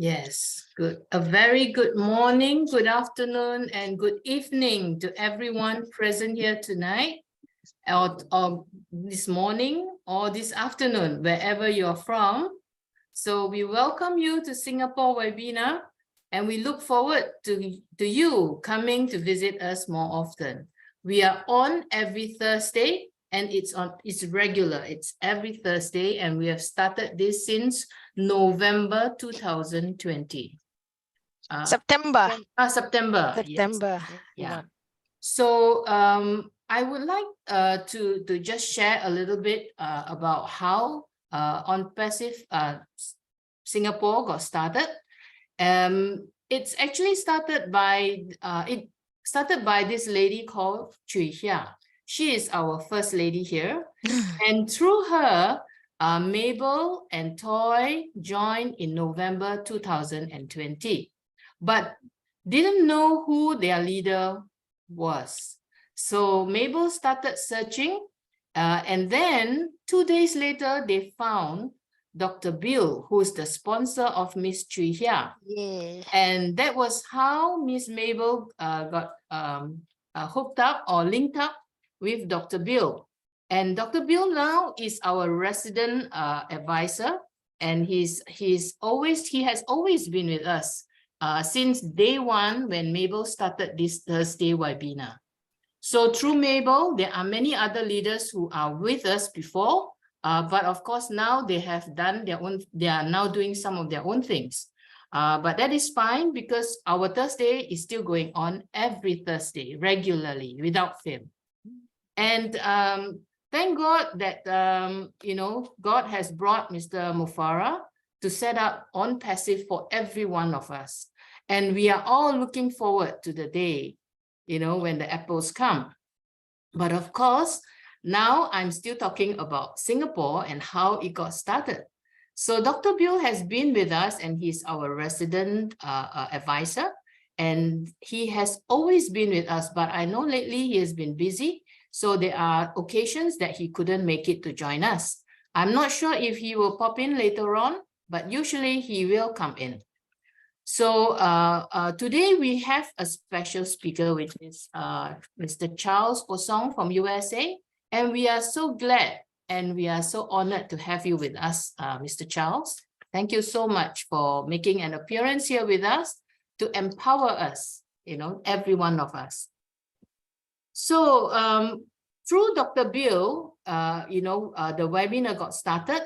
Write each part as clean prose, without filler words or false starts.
Yes, good. A very good morning, good afternoon, and good evening to everyone present here tonight, or this morning, or this afternoon, wherever you're from. So we welcome you to Singapore webinar, and we look forward to you coming to visit us more often. We are on every Thursday, and it's regular. It's every Thursday, and we have started this since November 2020. September. September. September. Yes. Yeah. So I would like to just share a little bit about how on passive Singapore got started. It's actually started by this lady called Chui Hia. She is our first lady here, and through her, Mabel and Toy joined in November 2020, but didn't know who their leader was. So Mabel started searching, and then 2 days later, they found Dr. Bill, who is the sponsor of Miss Chui Hia. Yeah. And that was how Miss Mabel got hooked up or linked up with Dr. Bill. And Dr. Bill now is our resident advisor, and he has always been with us since day one when Mabel started this Thursday webinar. So through Mabel, there are many other leaders who are with us before, but of course now they have done their own, they are now doing some of their own things. But that is fine because our Thursday is still going on every Thursday, regularly, without fail. And thank God that, God has brought Mr. Mufara to set up on passive for every one of us. And we are all looking forward to the day, when the apples come. But of course, now I'm still talking about Singapore and how it got started. So Dr. Bill has been with us, and he's our resident advisor, and he has always been with us, but I know lately he has been busy. So there are occasions that he couldn't make it to join us. I'm not sure if he will pop in later on, but usually he will come in. So today we have a special speaker, which is Mr. Charles Osong from USA. And we are so glad and we are so honored to have you with us, Mr. Charles. Thank you so much for making an appearance here with us to empower us, every one of us. So through Dr. Bill, the webinar got started,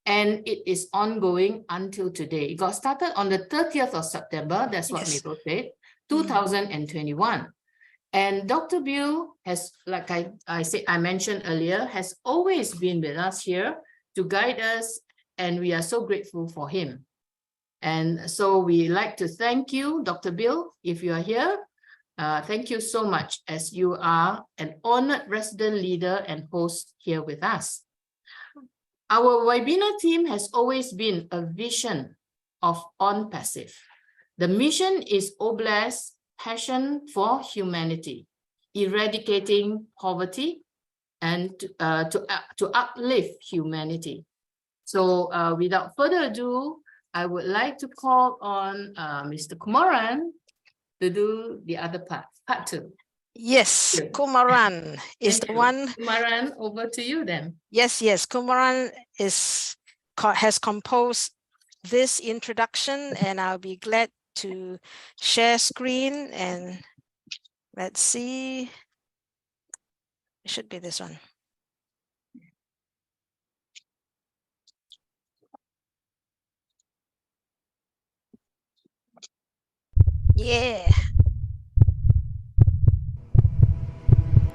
and it is ongoing until today. It got started on the 30th of September, that's what Mabel said, 2021. And Dr. Bill has, like I mentioned earlier, has always been with us here to guide us, and we are so grateful for him. And so we like to thank you, Dr. Bill, if you are here. Thank you so much, as you are an honored resident leader and host here with us. Our webinar team has always been a vision of On Passive. The mission is Obla's passion for humanity, eradicating poverty, and to uplift humanity. So without further ado, I would like to call on Mr. Kumaran to do the other part two. Yes, Kumaran is the one. Kumaran, over to you then. Yes, Kumaran has composed this introduction, and I'll be glad to share screen, and let's see. It should be this one. Yeah.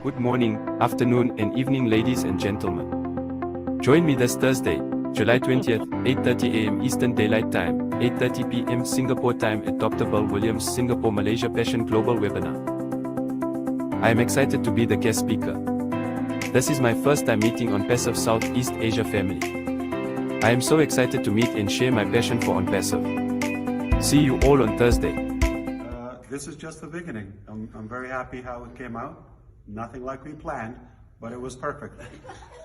Good morning, afternoon, and evening, ladies and gentlemen. Join me this Thursday, July 20th, 8:30 a.m. Eastern Daylight Time, 8:30 p.m. Singapore time at Dr. Bill Williams Singapore Malaysia Passion Global Webinar. I am excited to be the guest speaker. This is my first time meeting On Passive Southeast Asia family. I am so excited to meet and share my passion for On Passive. See you all on Thursday. This is just the beginning. I'm very happy how it came out. Nothing like we planned, but it was perfect.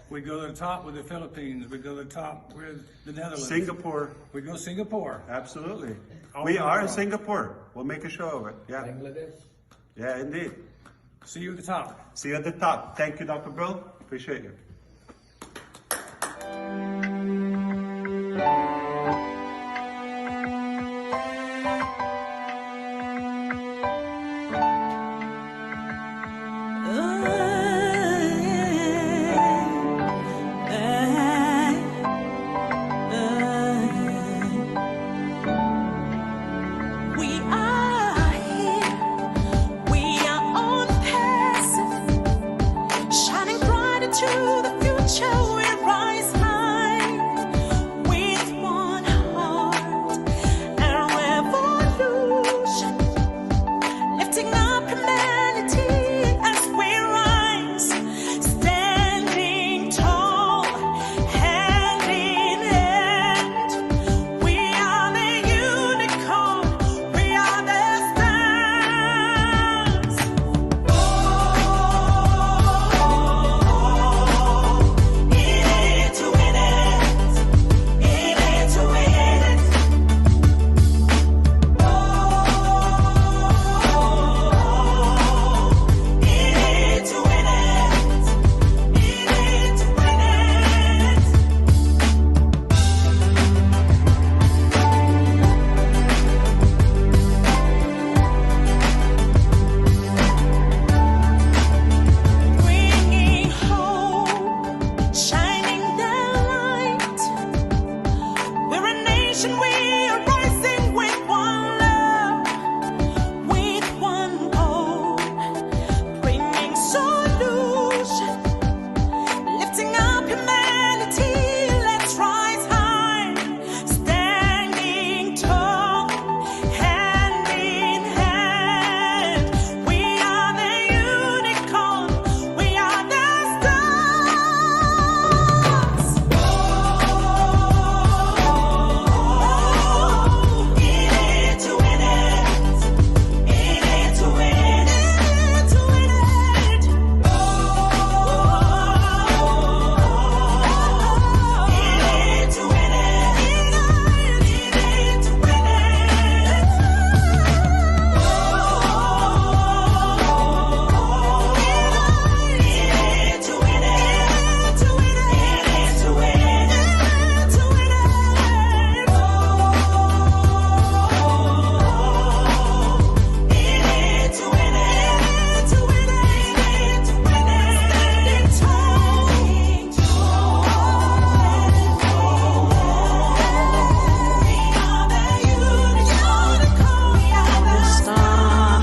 We go to the top with the Philippines. We go to the top with the Netherlands. Singapore, We go Singapore. absolutely. All We over are the in world. Singapore. We'll make a show of it. Yeah, Bangladesh. yeah, indeed. See you at the top. See you at the top. Thank you, Dr. Bill. Appreciate you. We are here, we are on passive, shining bright into the future. We rise high with one heart and revolution, lifting up humanity as we rise, standing tall, hand in hand. We are the unicorn, we are the stars. In it to win it, in it to win it. In it to win it, in it to win it. Bringing hope, shining the light. We're a nation, we are rising with one love, with one goal, bringing solution, lifting up humanity. Let's rise high, standing tall, hand in hand. We are the unicorn, we are the stars. In it to win it, in it to win it, to win it. In it to win it, in it to win it. To win it, to win it, to win it, to win it. In it to win it, to win it, to win it. Standing tall. We are the unicorn, we are the star.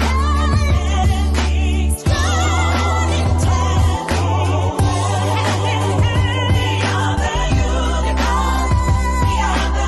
Standing strong, intact. We are the unicorn, we are the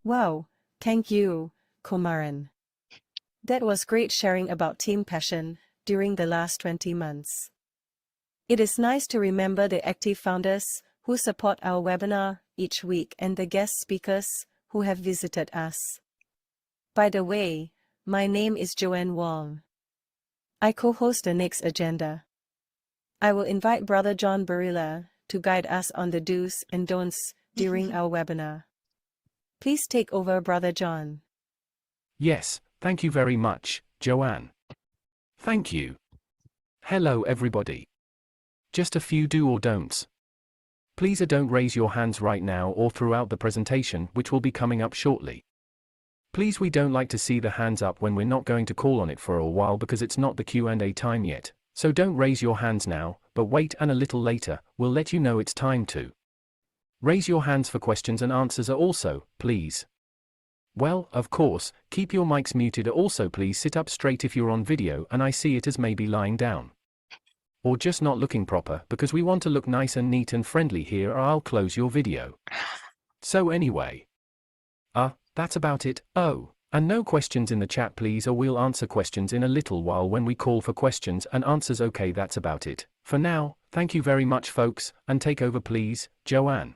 Wow, thank you, Kumaran. That was great sharing about team passion during the last 20 months. It is nice to remember the active founders who support our webinar each week and the guest speakers who have visited us. By the way, my name is Joanne Wong. I co-host the next agenda. I will invite Brother John Barilla to guide us on the do's and don'ts during our webinar. Please take over, Brother John. Yes, thank you very much, Joanne. Thank you. Hello everybody. Just a few do or don'ts. Please don't raise your hands right now or throughout the presentation, which will be coming up shortly. Please, we don't like to see the hands up when we're not going to call on it for a while because it's not the Q&A time yet. So don't raise your hands now, but wait, and a little later, we'll let you know it's time to raise your hands for questions and answers also, please. Well, of course, keep your mics muted. Also, please sit up straight if you're on video and I see it as maybe lying down. Or just not looking proper, because we want to look nice and neat and friendly here, or I'll close your video. So anyway. That's about it. Oh, and no questions in the chat please, or we'll answer questions in a little while when we call for questions and answers. Okay, that's about it. For now, thank you very much folks, and take over please, Joanne.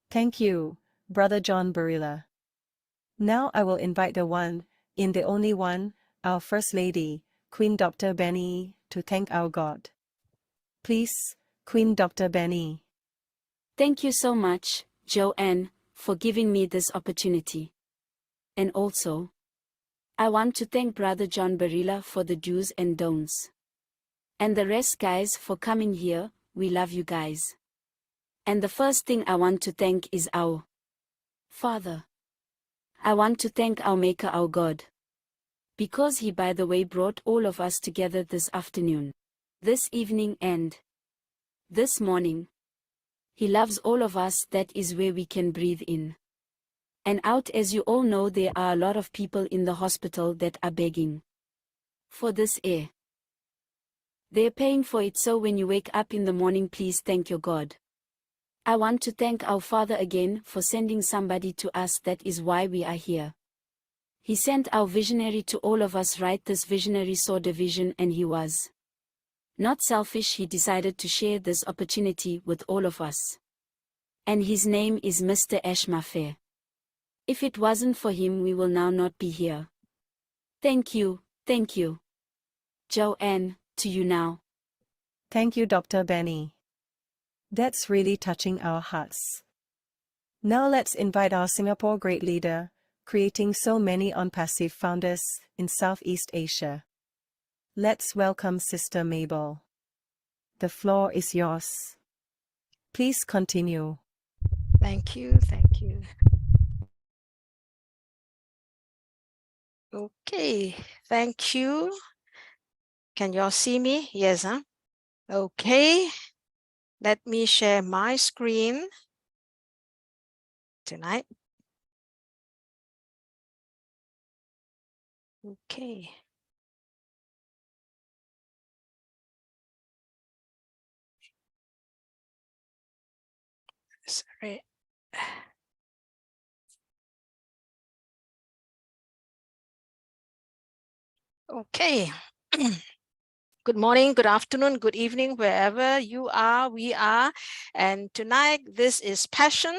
Thank you, Brother John Barilla. Now I will invite the one, in the only one, our First Lady, Queen Dr. Benny, to thank our God. Please, Queen Dr. Benny. Thank you so much, Joanne, for giving me this opportunity. And also, I want to thank Brother John Barilla for the do's and don'ts. And the rest guys for coming here, we love you guys. And the first thing I want to thank is our Father. I want to thank our Maker, our God. Because He, by the way, brought all of us together this afternoon, this evening and this morning. He loves all of us. That is where we can breathe in and out. As you all know, there are a lot of people in the hospital that are begging for this air. They're paying for it, so when you wake up in the morning, please thank your God. I want to thank our Father again for sending somebody to us. That is why we are here. He sent our visionary to all of us, right? This visionary saw the vision and he was not selfish. He decided to share this opportunity with all of us. And his name is Mr. Ash Mafe. If it wasn't for him, we will now not be here. Thank you, thank you. Joanne, to you now. Thank you, Dr. Benny. That's really touching our hearts. Now let's invite our Singapore great leader, creating so many on-passive founders in Southeast Asia. Let's welcome Sister Mabel. The floor is yours. Please continue. Thank you, thank you. Okay, thank you. Can you all see me? Yes, huh? Okay, let me share my screen tonight. Okay. Sorry. Okay. Good morning, good afternoon, good evening, wherever you are, we are. And tonight, this is Passion,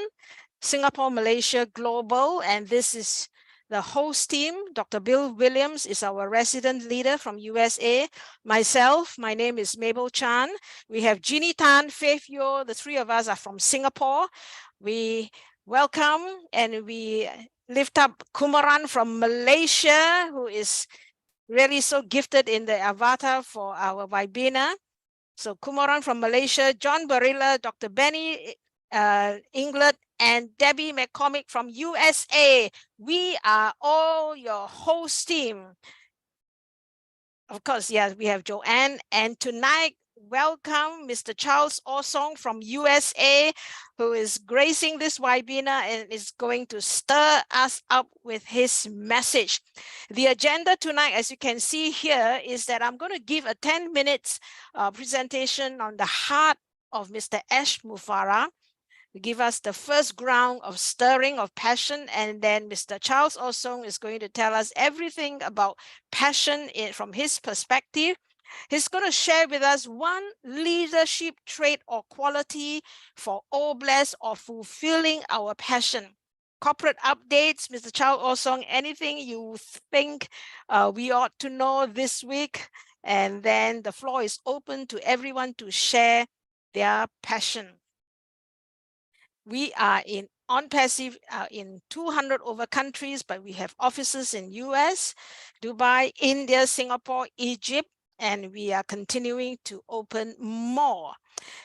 Singapore, Malaysia, Global, and this is the host team. Dr. Bill Williams is our resident leader from USA. Myself, my name is Mabel Chan. We have Jeannie Tan, Faith Yo, the three of us are from Singapore. We welcome and we lift up Kumaran from Malaysia, who is really so gifted in the avatar for our Vibina. So Kumaran from Malaysia, John Barilla, Dr. Benny England, and Debbie McCormick from USA. We are all your host team. Of course, yes, we have Joanne. And tonight, welcome Mr. Charles Osong from USA, who is gracing this webinar and is going to stir us up with his message. The agenda tonight, as you can see here, is that I'm going to give a 10 minutes presentation on the heart of Mr. Ash Mufareh. Give us the first ground of stirring of passion, and then Mr. Charles Osong is going to tell us everything about passion from his perspective. He's going to share with us one leadership trait or quality for all blessed or fulfilling our passion. Corporate updates, Mr. Charles Osong, anything you think we ought to know this week, and then the floor is open to everyone to share their passion. We are on passive in 200 over countries, but we have offices in US, Dubai, India, Singapore, Egypt, and we are continuing to open more.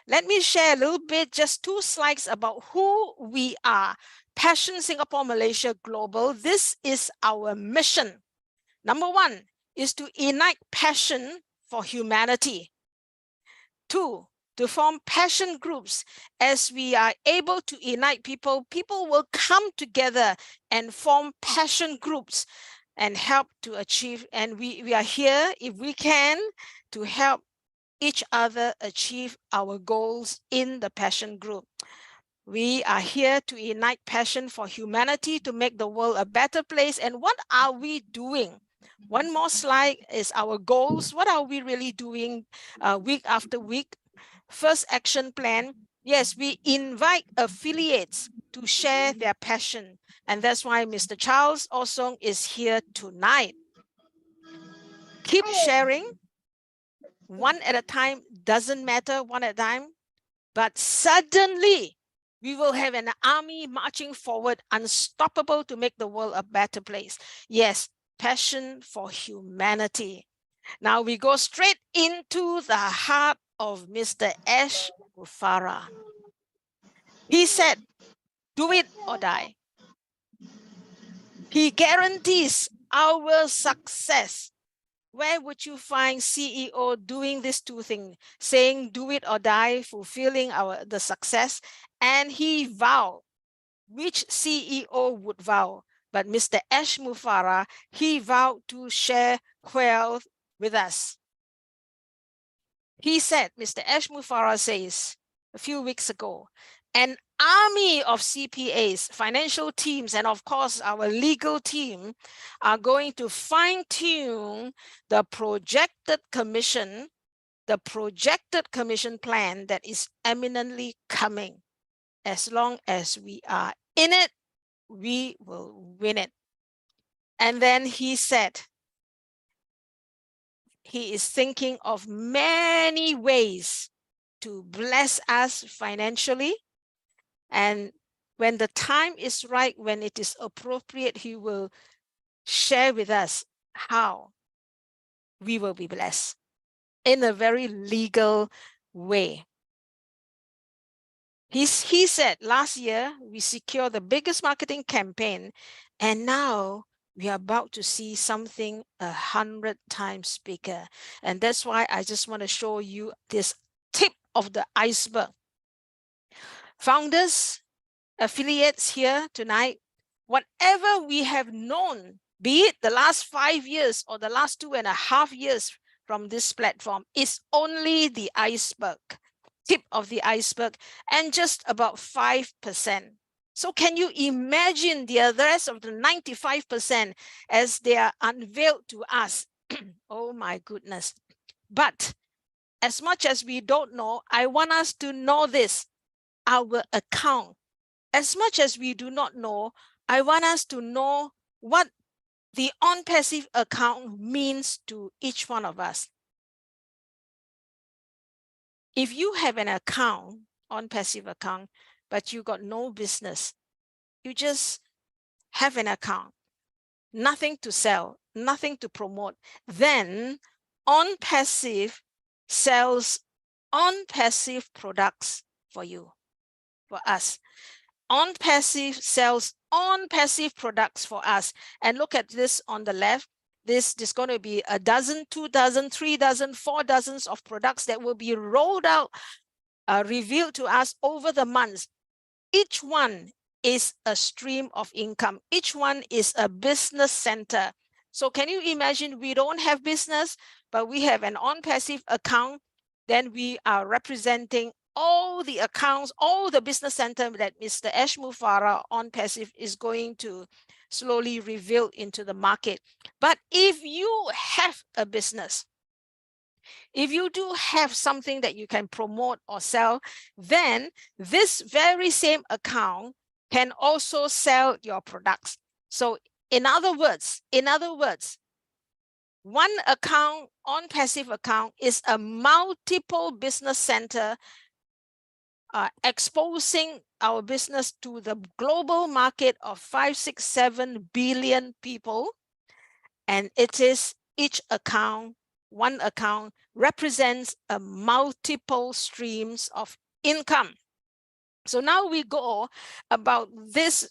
Let me share a little bit, just 2 slides about who we are. Passion Singapore, Malaysia Global. This is our mission. Number 1 is to ignite passion for humanity. 2, to form passion groups. As we are able to ignite people, people will come together and form passion groups and help to achieve. And we are here, if we can, to help each other achieve our goals in the passion group. We are here to ignite passion for humanity, to make the world a better place. And what are we doing? One more slide is our goals. What are we really doing week after week? First action plan. Yes, we invite affiliates to share their passion. And that's why Mr. Charles Osong is here tonight. Keep sharing. One at a time, doesn't matter, one at a time. But suddenly, we will have an army marching forward, unstoppable, to make the world a better place. Yes, passion for humanity. Now we go straight into the heart of Mr. Ash Mufara. He said, do it or die. He guarantees our success. Where would you find CEO doing these 2 things, saying do it or die, fulfilling the success? And he vowed, which CEO would vow? But Mr. Ash Mufara, he vowed to share wealth with us. He said, Mr. Ash Mufara says a few weeks ago, an army of CPAs, financial teams, and of course our legal team are going to fine-tune the projected commission plan that is eminently coming. As long as we are in it, we will win it. And then he said, he is thinking of many ways to bless us financially. And when the time is right, when it is appropriate, he will share with us how we will be blessed in a very legal way. He said last year, we secured the biggest marketing campaign, and now we are about to see something 100 times bigger. And that's why I just want to show you this tip of the iceberg. Founders, affiliates here tonight, whatever we have known, be it the last 5 years or the last 2.5 years from this platform, is only the iceberg, tip of the iceberg, and just about 5%. So can you imagine the rest of the 95% as they are unveiled to us? Oh my goodness. But as much as we don't know, I want us to know this, our account. As much as we do not know, I want us to know what the on-passive account means to each one of us. If you have an account, on-passive account, but you got no business, you just have an account, nothing to sell, nothing to promote, then on-passive sells on-passive products for you, for us. On-passive sells on-passive products for us. And look at this on the left. This is going to be 12, 2 dozen, 3 dozen, 4 dozens of products that will be rolled out, revealed to us over the months. Each one is a stream of income. Each one is a business center. So can you imagine, we don't have business, but we have an on-passive account. Then we are representing all the accounts, all the business center that Mr. Ash Mufara on passive is going to slowly reveal into the market. But if you have a business, if you do have something that you can promote or sell, then this very same account can also sell your products. So in other words, one account, on passive account, is a multiple business center exposing our business to the global market of 5, 6, 7 billion people. And it is each account one account represents a multiple streams of income. So now we go about this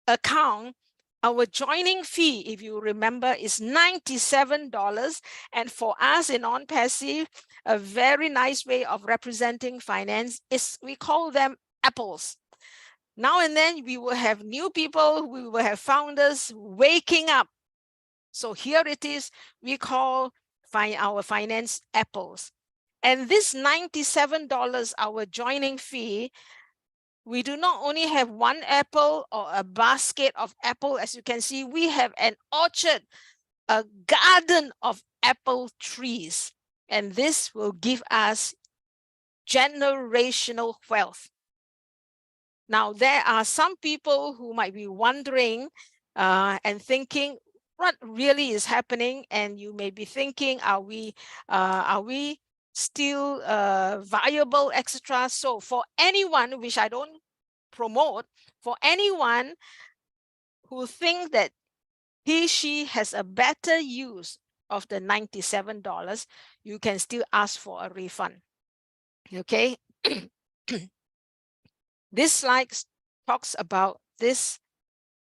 account. Our joining fee, if you remember, is $97. And for us in on-passive, a very nice way of representing finance is we call them apples. Now and then we will have new people, we will have founders waking up. So here it is, we call our finance apples. And this $97, our joining fee, we do not only have one apple or a basket of apple. As you can see, we have an orchard, a garden of apple trees. And this will give us generational wealth. Now, there are some people who might be wondering and thinking, what really is happening? And you may be thinking, are we still viable, etc.? So for anyone, which I don't promote, for anyone who think that she has a better use of the $97, you can still ask for a refund. Okay. This slide talks about this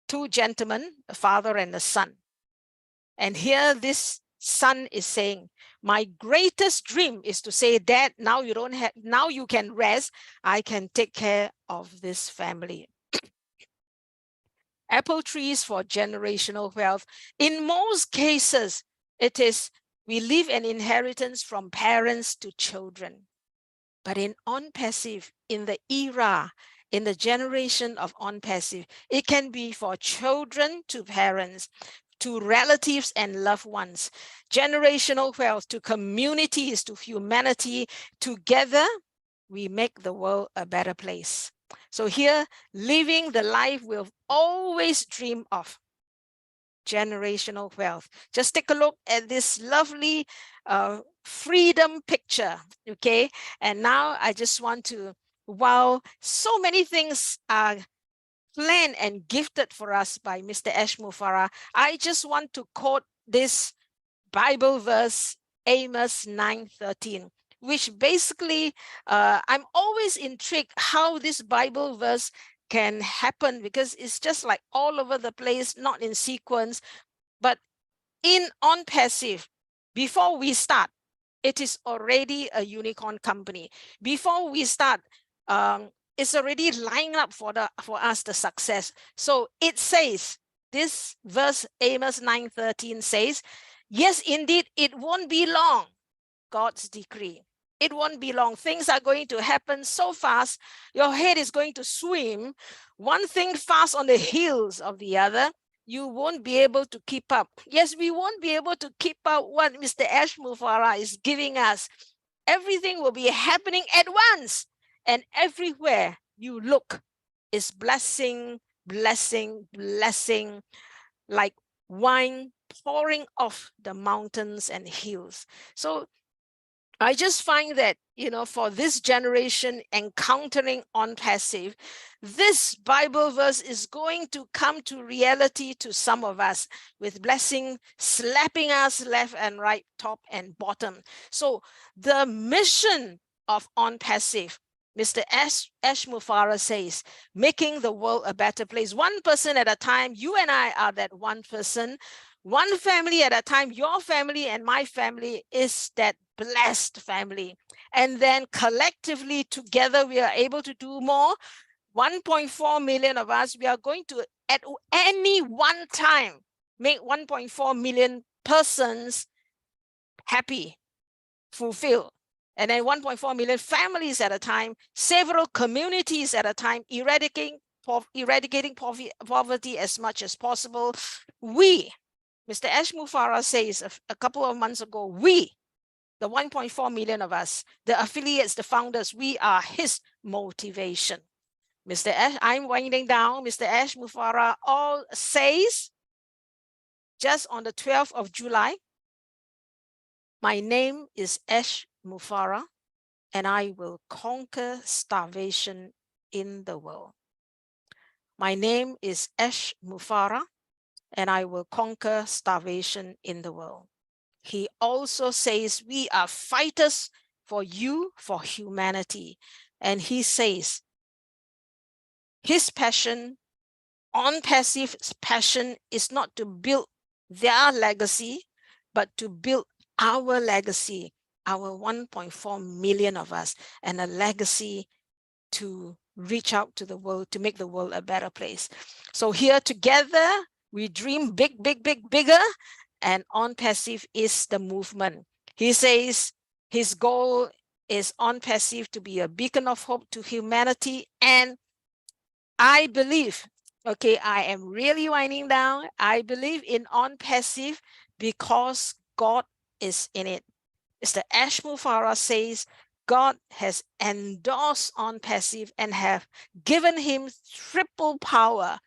two gentlemen, a father and a son. And here this son is saying, my greatest dream is to say, Dad, now you can rest. I can take care of this family. Apple trees for generational wealth. In most cases, it is we leave an inheritance from parents to children. But in on-passive, in the era, in the generation of on-passive, it can be for children to parents, to relatives and loved ones, generational wealth to communities, to humanity. Together, we make the world a better place. So here, living the life we've always dreamed of. Generational wealth. Just take a look at this lovely freedom picture, okay? And now I just want to, while so many things are planned and gifted for us by Mr. Ash Mufarah, I just want to quote this Bible verse, Amos 9:13, which basically, I'm always intrigued how this Bible verse can happen, because it's just like all over the place, not in sequence, but in on-passive, before we start, it is already a unicorn company. Before we start, it's already lined up for us the success. So it says, this verse, Amos 9:13 says, yes, indeed, it won't be long, God's decree. It won't be long. Things are going to happen so fast. Your head is going to swim. One thing fast on the heels of the other. You won't be able to keep up. Yes, we won't be able to keep up what Mr. Ash Mufarah is giving us. Everything will be happening at once. And everywhere you look is blessing, blessing, blessing, like wine pouring off the mountains and hills. So I just find that, you know, for this generation encountering on-passive, this Bible verse is going to come to reality to some of us, with blessing slapping us left and right, top and bottom. So the mission of on-passive, Mr. Ash Mufarah says, making the world a better place, one person at a time. You and I are that one person, one family at a time. Your family and my family is that blessed family. And then collectively together, we are able to do more. 1.4 million of us, we are going to, at any one time, make 1.4 million persons happy, fulfilled. And then 1.4 million families at a time, several communities at a time, eradicating poverty as much as possible. We, Mr. Ash Mufarah says a couple of months ago, we, the 1.4 million of us, the affiliates, the founders, we are his motivation. Mr. Ash, I'm winding down. Mr. Ash Mufarah all says, just on the 12th of July, my name is Ash Mufarah, and I will conquer starvation in the world. My name is Ash Mufarah, and I will conquer starvation in the world. he also says we are fighters for you, for humanity. And he says his passion, on passive passion, is not to build their legacy, but to build our legacy, our 1.4 million of us, and a legacy to reach out to the world, to make the world a better place. So here together, we dream big, big, big, bigger, and On Passive is the movement. He says his goal is On Passive to be a beacon of hope to humanity. And I believe, okay, I am really winding down. I believe in On Passive because God is in it. Mr. Ashmul Farah says God has endorsed On Passive and have given him triple power.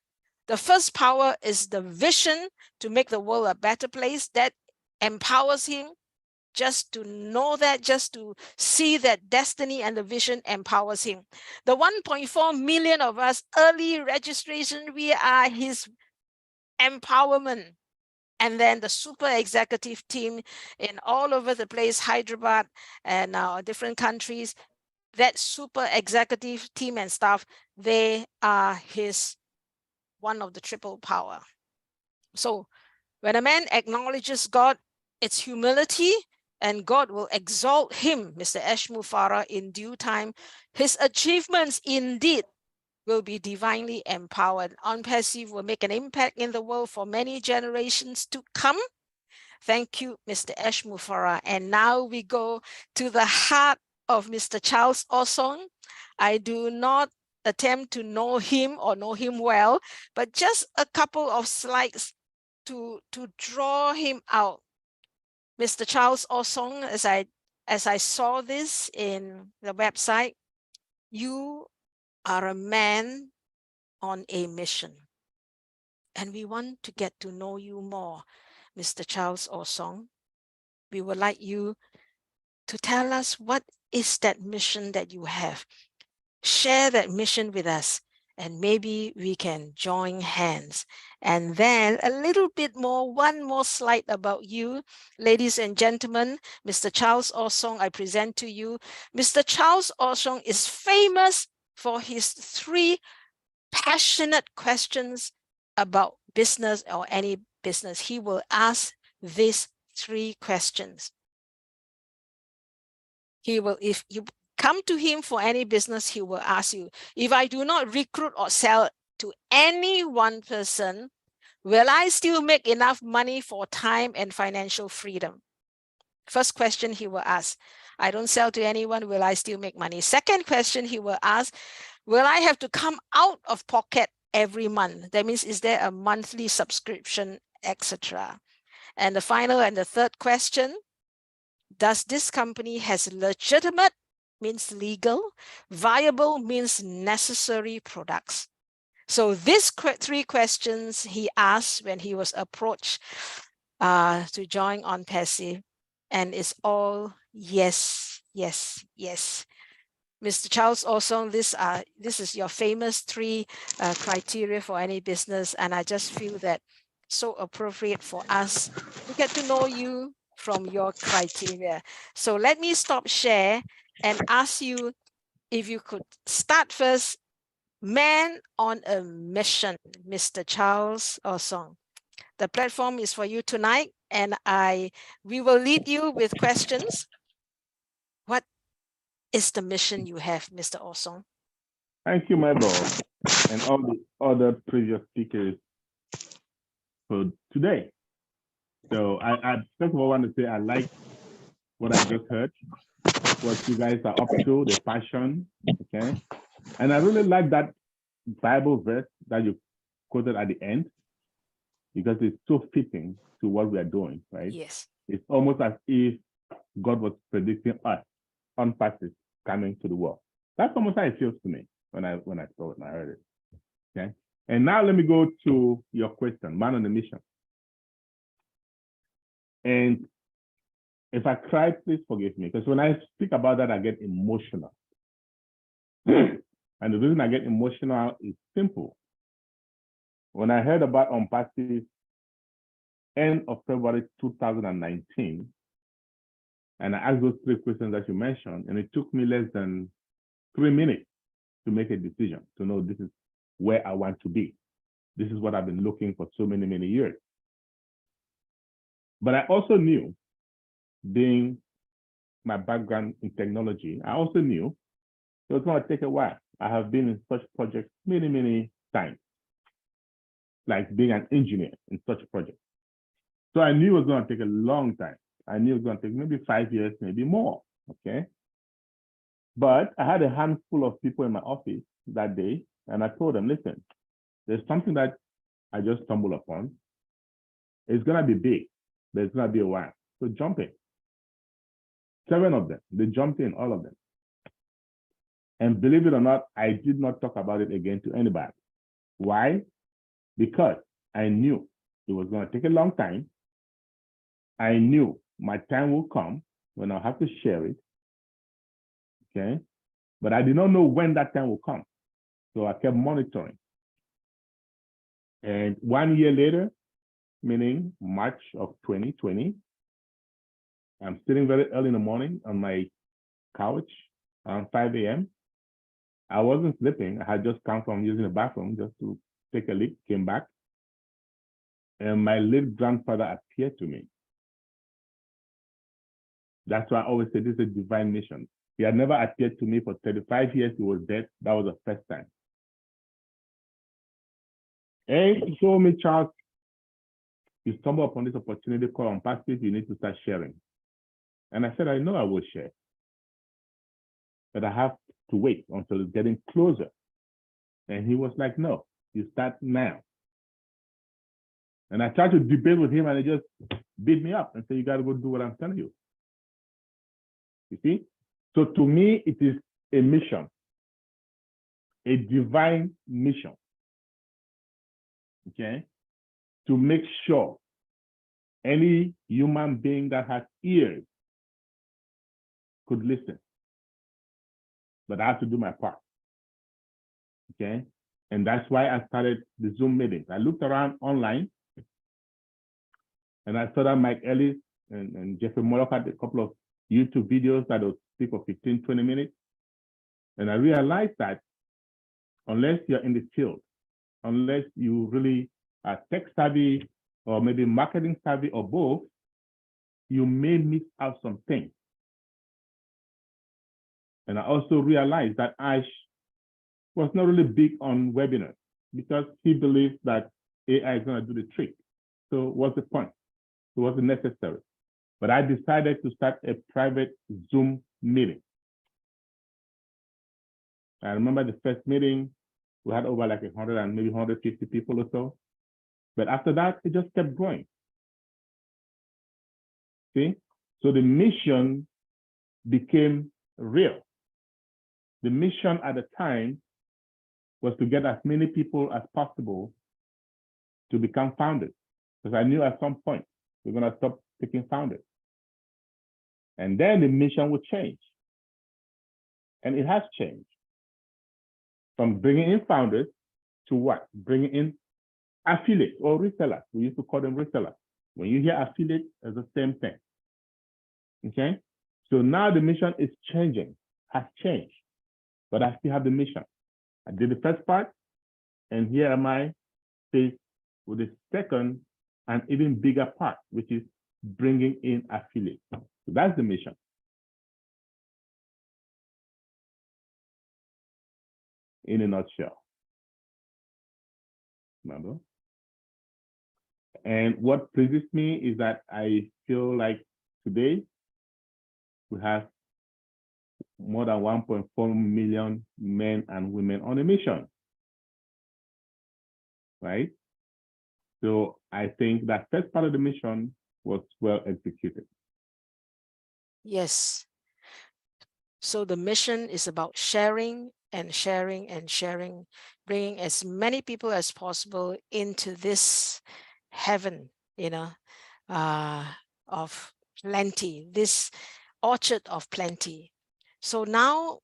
The first power is the vision to make the world a better place that empowers him. Just to know that, just to see that destiny and the vision empowers him. The 1.4 million of us, early registration, we are his empowerment. And then the super executive team in all over the place, Hyderabad and different countries, that super executive team and staff, they are his one of the triple power. So when a man acknowledges God, it's humility, and God will exalt him, Mr. Ashmul Farah, in due time. His achievements indeed will be divinely empowered. On Passive will make an impact in the world for many generations to come. Thank you, Mr. Ashmul Farah. And now we go to the heart of Mr. Charles Osong. I do not attempt to know him or know him well, but just a couple of slides to draw him out. Mr. Charles Osong, as I saw this in the website, you are a man on a mission. And we want to get to know you more, Mr. Charles Osong. We would like you to tell us what is that mission that you have. Share that mission with us, and maybe we can join hands. And then a little bit more, one more slide about you. Ladies and gentlemen, Mr. Charles Osong, I present to you. Mr. Charles Osong is famous for his 3 passionate questions about business or any business. He will ask these 3 questions. He will, if you come to him for any business, he will ask you, if I do not recruit or sell to any one person, will I still make enough money for time and financial freedom? First question he will ask, I don't sell to anyone, will I still make money? Second question he will ask, will I have to come out of pocket every month? That means, is there a monthly subscription, etc.? And the final and the third question, does this company has legitimate, means legal, viable means necessary products? So these 3 questions he asked when he was approached to join On Passive, and it's all yes, yes, yes. Mr. Charles Osong, this is your famous 3 criteria for any business, and I just feel that so appropriate for us to get to know you from your criteria. So let me stop share and ask you if you could start first. Man on a mission, Mr. Charles Osong. The platform is for you tonight, and we will lead you with questions. What is the mission you have, Mr. Osong? Thank you, Mabel, and all the other previous speakers for today. So I first of all want to say I like what I just heard, what you guys are up to, the passion, okay? And I really like that Bible verse that you quoted at the end, because it's so fitting to what we are doing, right? Yes. It's almost as if God was predicting us, On Passive, coming to the world. That's almost how it feels to me when I saw it and I heard it. Okay. And now let me go to your question, man on a mission. And if I cry, please forgive me, because when I speak about that, I get emotional. And the reason I get emotional is simple. When I heard about On Passive, end of February 2019. And I asked those 3 questions that you mentioned, and it took me less than 3 minutes to make a decision, to know this is where I want to be. This is what I've been looking for so many, many years. But I also knew, being my background in technology, I also knew it was going to take a while. I have been in such projects many, many times, like being an engineer in such projects. So I knew it was going to take a long time. I knew it was going to take maybe 5 years, maybe more, okay? But I had a handful of people in my office that day, and I told them, listen, there's something that I just stumbled upon. It's going to be big, but it's going to be a while. So jump in. 7 of them, they jumped in, all of them. And believe it or not, I did not talk about it again to anybody. Why? Because I knew it was going to take a long time. I knew my time will come when I'll have to share it. Okay. But I did not know when that time will come. So I kept monitoring. And 1 year later, meaning March of 2020, I'm sitting very early in the morning on my couch around 5 a.m. I wasn't sleeping. I had just come from using the bathroom just to take a leak, came back. And my late grandfather appeared to me. That's why I always say this is a divine mission. He had never appeared to me for 35 years. He was dead. That was the first time. And he told me, Charles, you stumble upon this opportunity called on Passive, you need to start sharing. And I said, I know I will share, but I have to wait until it's getting closer. And he was like, no, you start now. And I tried to debate with him, and he just beat me up and said, you got to go do what I'm telling you. You see? So to me, it is a mission, a divine mission, okay? To make sure any human being that has ears could listen. But I have to do my part, okay? And that's why I started the Zoom meetings. I looked around online, and I saw that Mike Ellis and Jeffrey Murdoch had a couple of YouTube videos that would speak for 15, 20 minutes. And I realized that unless you're in the field, unless you really are tech savvy or maybe marketing savvy or both, you may miss out some things. And I also realized that Ash was not really big on webinars because he believes that AI is going to do the trick. So what's the point? It wasn't necessary. But I decided to start a private Zoom meeting. I remember the first meeting, we had over like 100 and maybe 150 people or so. But after that, it just kept growing. See? So the mission became real. The mission at the time was to get as many people as possible to become founders. Because I knew at some point we're going to stop picking founders. And then the mission would change. And it has changed. From bringing in founders to what? Bringing in affiliates or resellers. We used to call them resellers. When you hear affiliate, it's the same thing. Okay? So now the mission is changing, has changed. But I still have the mission. I did the first part, and here am I faced with the second and even bigger part, which is bringing in affiliates. So that's the mission. In a nutshell. Remember? And what pleases me is that I feel like today we have more than 1.4 million men and women on a mission, right? So I think that first part of the mission was well executed. Yes. So the mission is about sharing and sharing and sharing, bringing as many people as possible into this heaven, of plenty, this orchard of plenty. So now,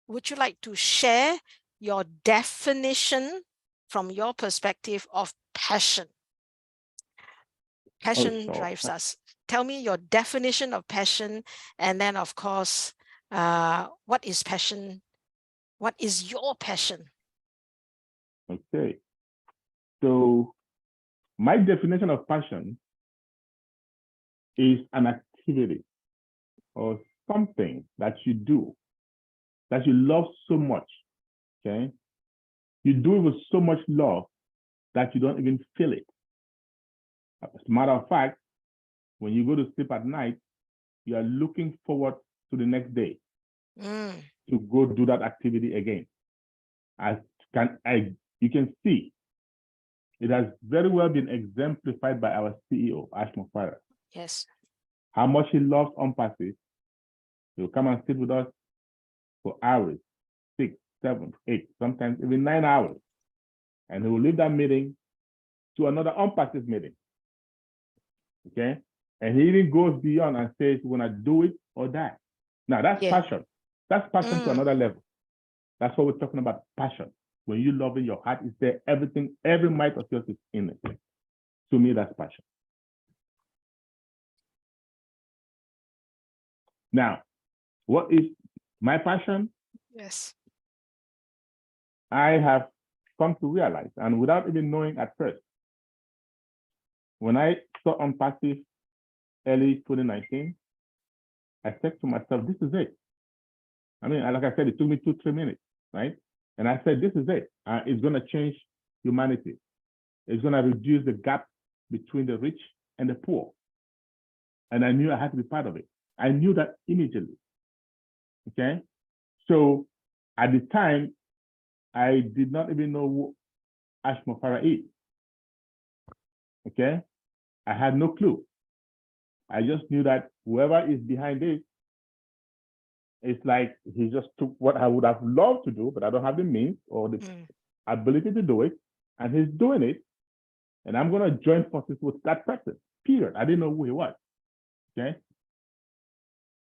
would you like to share your definition from your perspective of passion? Passion so drives us. Tell me your definition of passion, and then of course, what is passion? What is your passion? okay. So my definition of passion is an activity or something that you do that you love so much. Okay. You do it with so much love that you don't even feel it. As a matter of fact, when you go to sleep at night, you are looking forward to the next day to go do that activity again. You can see it has very well been exemplified by our CEO, Ash Mufara. Yes. How much he loves on-passes. He'll come and sit with us for hours, 6, 7, 8, sometimes even 9 hours. And he will leave that meeting to another on-passes meeting. Okay? And he even goes beyond and says, we're gonna do it or die. Now that's passion. That's passion to another level. That's what we're talking about, passion. When you love it, your heart is there, everything, every mite of yours is in it. To me, that's passion. Now, what is my passion? Yes. I have come to realize, and without even knowing at first, when I saw on passive early 2019, I said to myself, this is it. I mean, like I said, it took me 2-3 minutes, right? And I said, this is it. It's going to change humanity. It's going to reduce the gap between the rich and the poor. And I knew I had to be part of it. I knew that immediately. Okay? So at the time, I did not even know who Ash Mufara is. Okay? I had no clue. I just knew that whoever is behind this, it's like he just took what I would have loved to do, but I don't have the means or the ability to do it, and he's doing it, and I'm going to join forces with that person, period. I didn't know who he was, okay?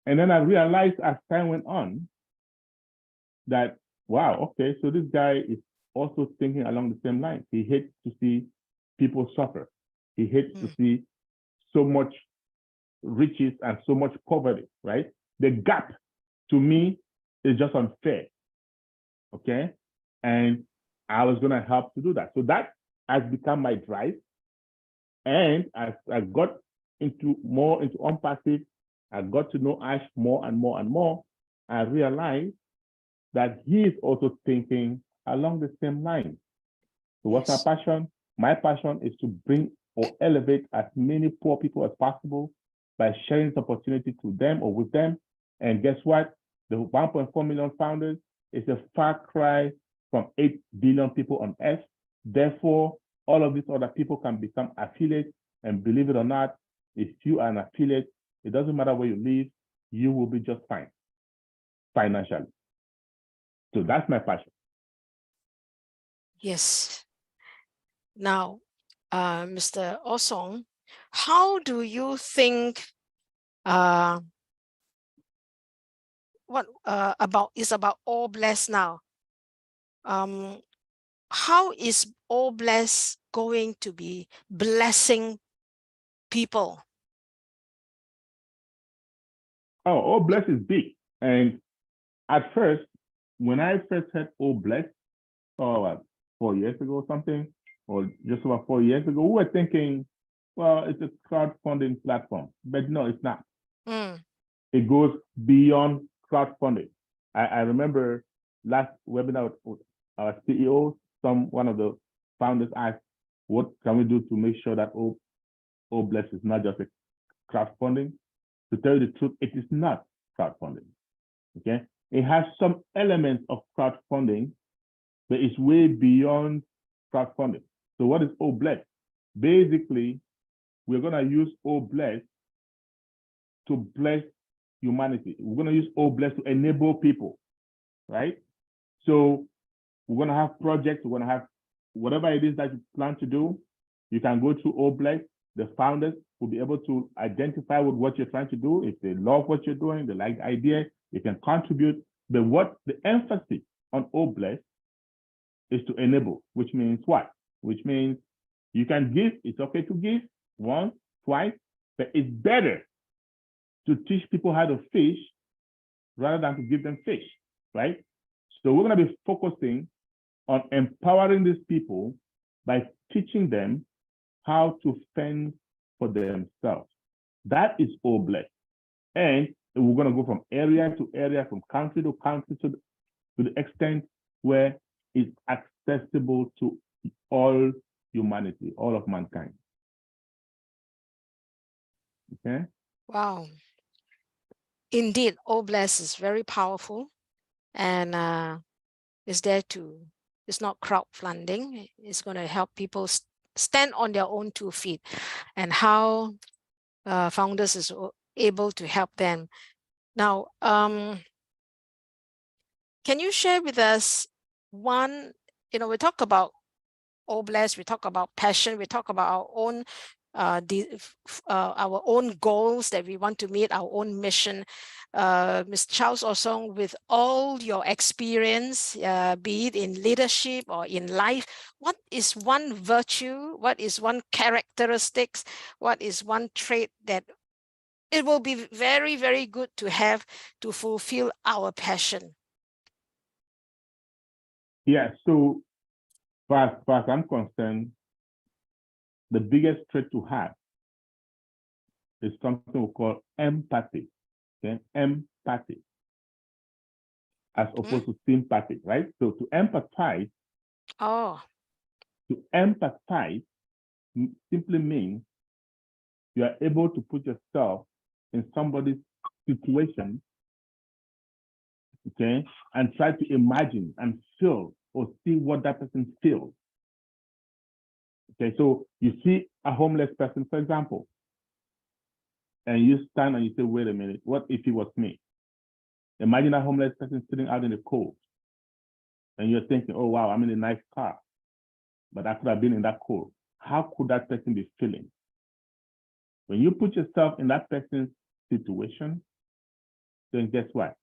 And then I realized as time went on that, wow, okay, so this guy is also thinking along the same line. He hates to see people suffer. He hates to see so much riches and so much poverty, right? The gap to me is just unfair, okay? And I was gonna help to do that. So that has become my drive. And as I got more into on-passive, I got to know Ash more and more and more. I realized that he is also thinking along the same line. So what's our passion? My passion is to bring or elevate as many poor people as possible by sharing this opportunity to them or with them. And guess what? The 1.4 million founders is a far cry from 8 billion people on Earth. Therefore, all of these other people can become affiliates. And believe it or not, if you are an affiliate, it doesn't matter where you live, you will be just fine financially. So that's my passion. Yes. Now, Mr. Osong, how do you think what about All Blessed now? How is All Blessed going to be blessing people? Oh, All Blessed is big. And at first, when I first heard All Blessed, 4 years ago or something, or just about 4 years ago, we were thinking, well, it's a crowdfunding platform. But no, it's not. It goes beyond crowdfunding. I remember last webinar with our CEO, one of the founders asked, what can we do to make sure that All Blessed is not just a crowdfunding? To tell you the truth, it is not crowdfunding, okay? It has some elements of crowdfunding, but it's way beyond crowdfunding. So what is All Blessed? Basically, we're gonna use All Blessed to bless humanity. We're gonna use All Blessed to enable people, right? So we're gonna have projects, we're gonna have whatever it is that you plan to do, you can go to All Blessed. The founders will be able to identify with what you're trying to do. If they love what you're doing, they like the idea, they can contribute. But what the emphasis on All Blessed is to enable, which means what? Which means you can give, it's okay to give 1, twice, but it's better to teach people how to fish rather than to give them fish, right? So we're going to be focusing on empowering these people by teaching them how to fend for themselves. That is all blessed. And we're going to go from area to area, from country to country, to the extent where it's accessible to all humanity, all of mankind. Okay? Wow. Indeed, Oblast is very powerful and is there to, it's not crowdfunding. It's going to help people stand on their own 2 feet, and how founders is able to help them. Now, can you share with us one, we talk about Oblast, we talk about passion, we talk about our own goals that we want to meet, our own mission. Mr. Charles Osong, with all your experience, be it in leadership or in life, what is one virtue, what is one characteristics, what is one trait that it will be very, very good to have to fulfill our passion? Yeah, so far as I'm concerned, the biggest trait to have is something we call empathy. Okay? Empathy, as opposed to sympathy, right? So to empathize, simply means you are able to put yourself in somebody's situation, okay, and try to imagine and feel or see what that person feels. Okay, so you see a homeless person, for example, and you stand and you say, wait a minute, what if it was me? Imagine a homeless person sitting out in the cold, and you're thinking, oh, wow, I'm in a nice car, but I could have been in that cold. How could that person be feeling? When you put yourself in that person's situation, then guess what?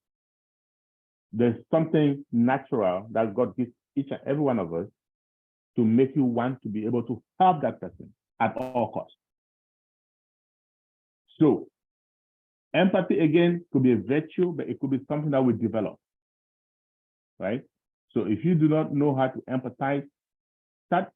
There's something natural that God gives each and every one of us to make you want to be able to help that person at all costs. So empathy, again, could be a virtue, but it could be something that we develop, right? So if you do not know how to empathize, start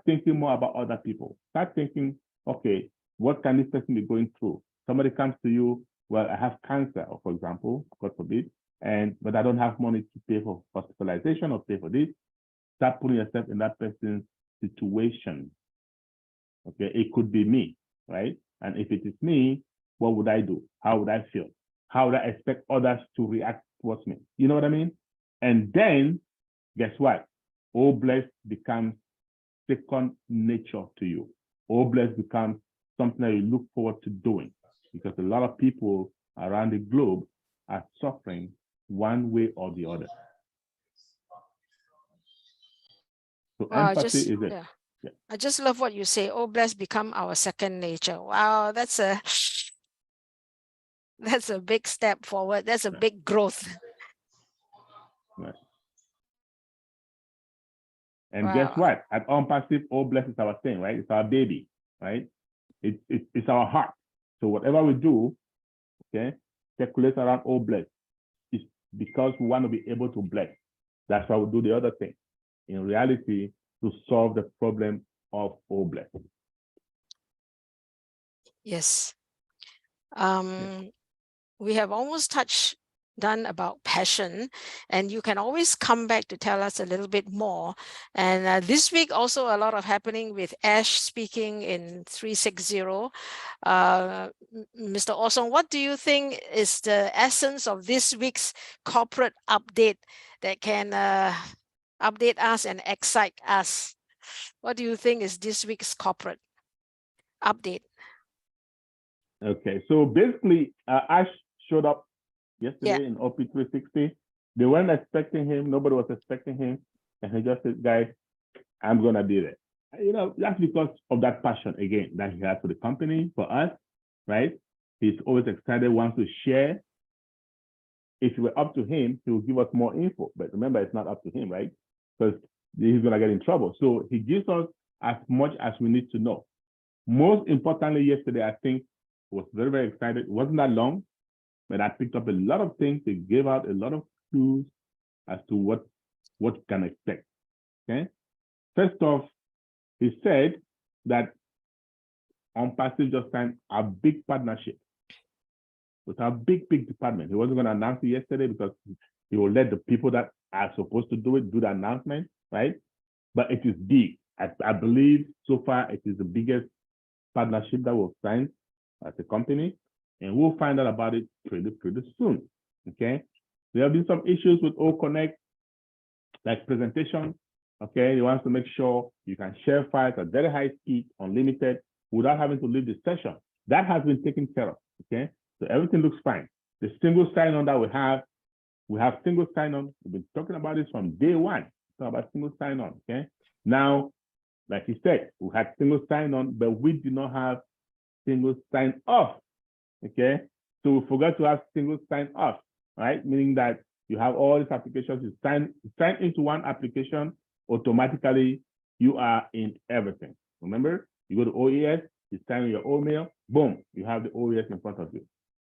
thinking more about other people. Start thinking, okay, what can this person be going through? Somebody comes to you, well, I have cancer, for example, God forbid, but I don't have money to pay for hospitalization or pay for this. Start putting yourself in that person's situation. Okay, it could be me, right? And if it is me, what would I do? How would I feel? How would I expect others to react towards me? You know what I mean? And then, guess what? Oblast becomes second nature to you. Oblast becomes something that you look forward to doing, because a lot of people around the globe are suffering one way or the other. So empathy is it. Yeah. I just love what you say. Oblast become our second nature. Wow, that's a big step forward. That's a big growth. Right. And guess what? At Unpassive, Oblast is our thing, right? It's our baby, right? It's our heart. So whatever we do, okay, circulates around Oblast. It's because we want to be able to bless. That's why we do the other thing. In reality, to solve the problem of Oblast. Yes. We have almost done about passion, and you can always come back to tell us a little bit more. And this week also a lot of happening with Ash speaking in 360. Mr. Osong, what do you think is the essence of this week's corporate update that can update us and excite us? What do you think is this week's corporate update? Okay, so basically, Ash showed up yesterday in OP 360. They weren't expecting him. Nobody was expecting him. And he just said, guys, I'm going to be there. You know, that's because of that passion, again, that he has for the company, for us, right? He's always excited, wants to share. If it were up to him, he would give us more info. But remember, it's not up to him, right? Because he's going to get in trouble. So he gives us as much as we need to know. Most importantly, yesterday, I think was very, very excited. It wasn't that long, but I picked up a lot of things. They gave out a lot of clues as to what you can expect. Okay. First off, he said that OnPassive just signed a big partnership with a big department. He wasn't going to announce it yesterday because he will let the people that are supposed to do it do the announcement, right? But it is big. I believe so far it is the biggest partnership that we've signed as a company, and we'll find out about it pretty soon. Okay. There have been some issues with O Connect, like presentation. Okay, he wants to make sure you can share files at very high speed, unlimited, without having to leave the session. That has been taken care of. Okay, so everything looks fine. The single sign-on that we have single sign-on. We've been talking about this from day one. Talk about single sign-on. Okay, now, like he said, we had single sign-on, but we did not have single sign-off. Okay, so we forgot to have single sign-off, right? Meaning that you have all these applications, you sign into one application, automatically you are in everything. Remember, you go to OES, you sign in your email, boom, you have the OES in front of you.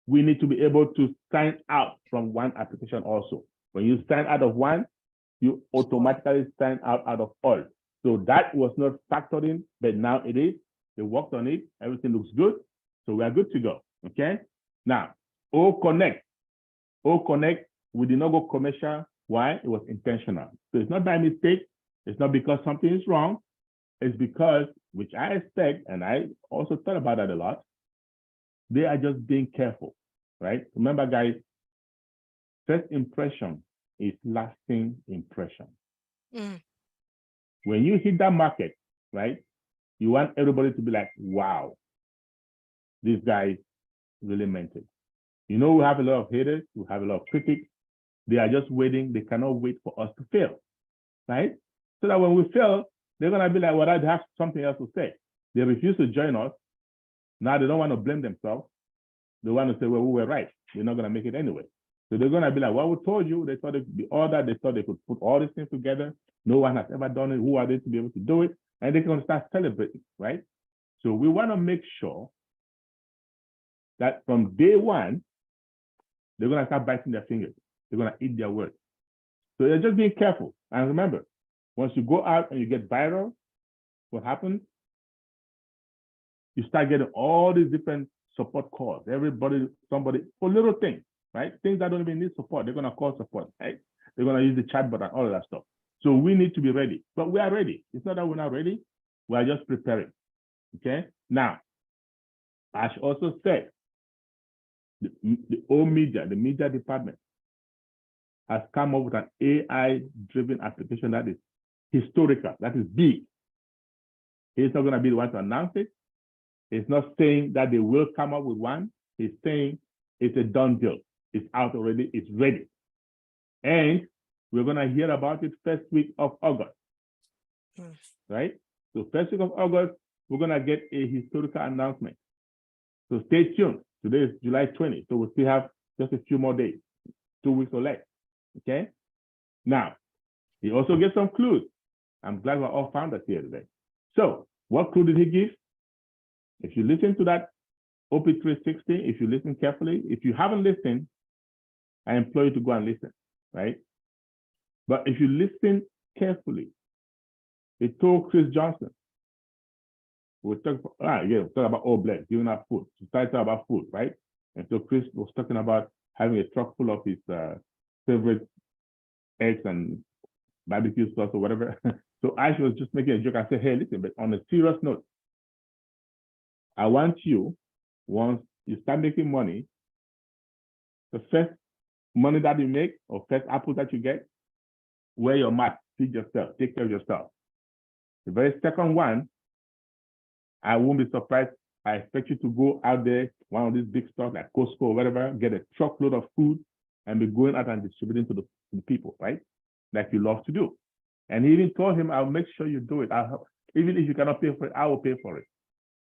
We need to be able to sign out from one application also. When you sign out of one, you automatically sign out of all. So that was not factored in, but now it is. They worked on it, everything looks good, so we are good to go. Okay. Now, O Connect, we did not go commercial. Why? It was intentional. So it's not by mistake. It's not because something is wrong. It's because, which I expect, and I also thought about that a lot, they are just being careful, right? Remember, guys, first impression is lasting impression. Mm. When you hit that market, right, you want everybody to be like, wow, this guy really meant it. You know, we have a lot of haters, we have a lot of critics. They are just waiting. They cannot wait for us to fail, right? So that when we fail, they're going to be like, well, I have something else to say. They refuse to join us. Now they don't want to blame themselves. They want to say, well, we were right. They're not going to make it anyway. So they're going to be like, well, we told you. They thought it could be ordered. They thought they could put all these things together. No one has ever done it. Who are they to be able to do it? And they're going to start celebrating, right? So we want to make sure that from day one, they're going to start biting their fingers. They're going to eat their words. So they're just being careful. And remember, once you go out and you get viral, what happens? You start getting all these different support calls. Everybody, somebody, for little things, right? Things that don't even need support, they're going to call support, right? They're going to use the chat button, all of that stuff. So we need to be ready, but we are ready. It's not that we're not ready. We are just preparing, okay? Now, Ash also said, the old media, the media department, has come up with an AI-driven application that is historical, that is big. He's not going to be the one to announce it. He's not saying that they will come up with one. He's saying it's a done deal. It's out already. It's ready. And we're going to hear about it first week of August, right? So first week of August, we're going to get a historical announcement. So stay tuned. Today is July 20. So we still have just a few more days, 2 weeks or less. Okay. Now, he also gave some clues. I'm glad we're all found us here today. So, what clue did he give? If you listen to that OP360, if you listen carefully, if you haven't listened, I implore you to go and listen, right? But if you listen carefully, he told Chris Johnson, we're talking about all blend, giving out food. He started talking about food, right? And so Chris was talking about having a truck full of his favorite eggs and barbecue sauce or whatever. So I was just making a joke. I said, hey, listen, but on a serious note, I want you, once you start making money, the first money that you make or first apple that you get, wear your mask, feed yourself, take care of yourself. The very second one, I won't be surprised. I expect you to go out there, one of these big stores like Costco or whatever, get a truckload of food and be going out and distributing to the people, right? Like you love to do. And he even told him, I'll make sure you do it. Even if you cannot pay for it, I will pay for it.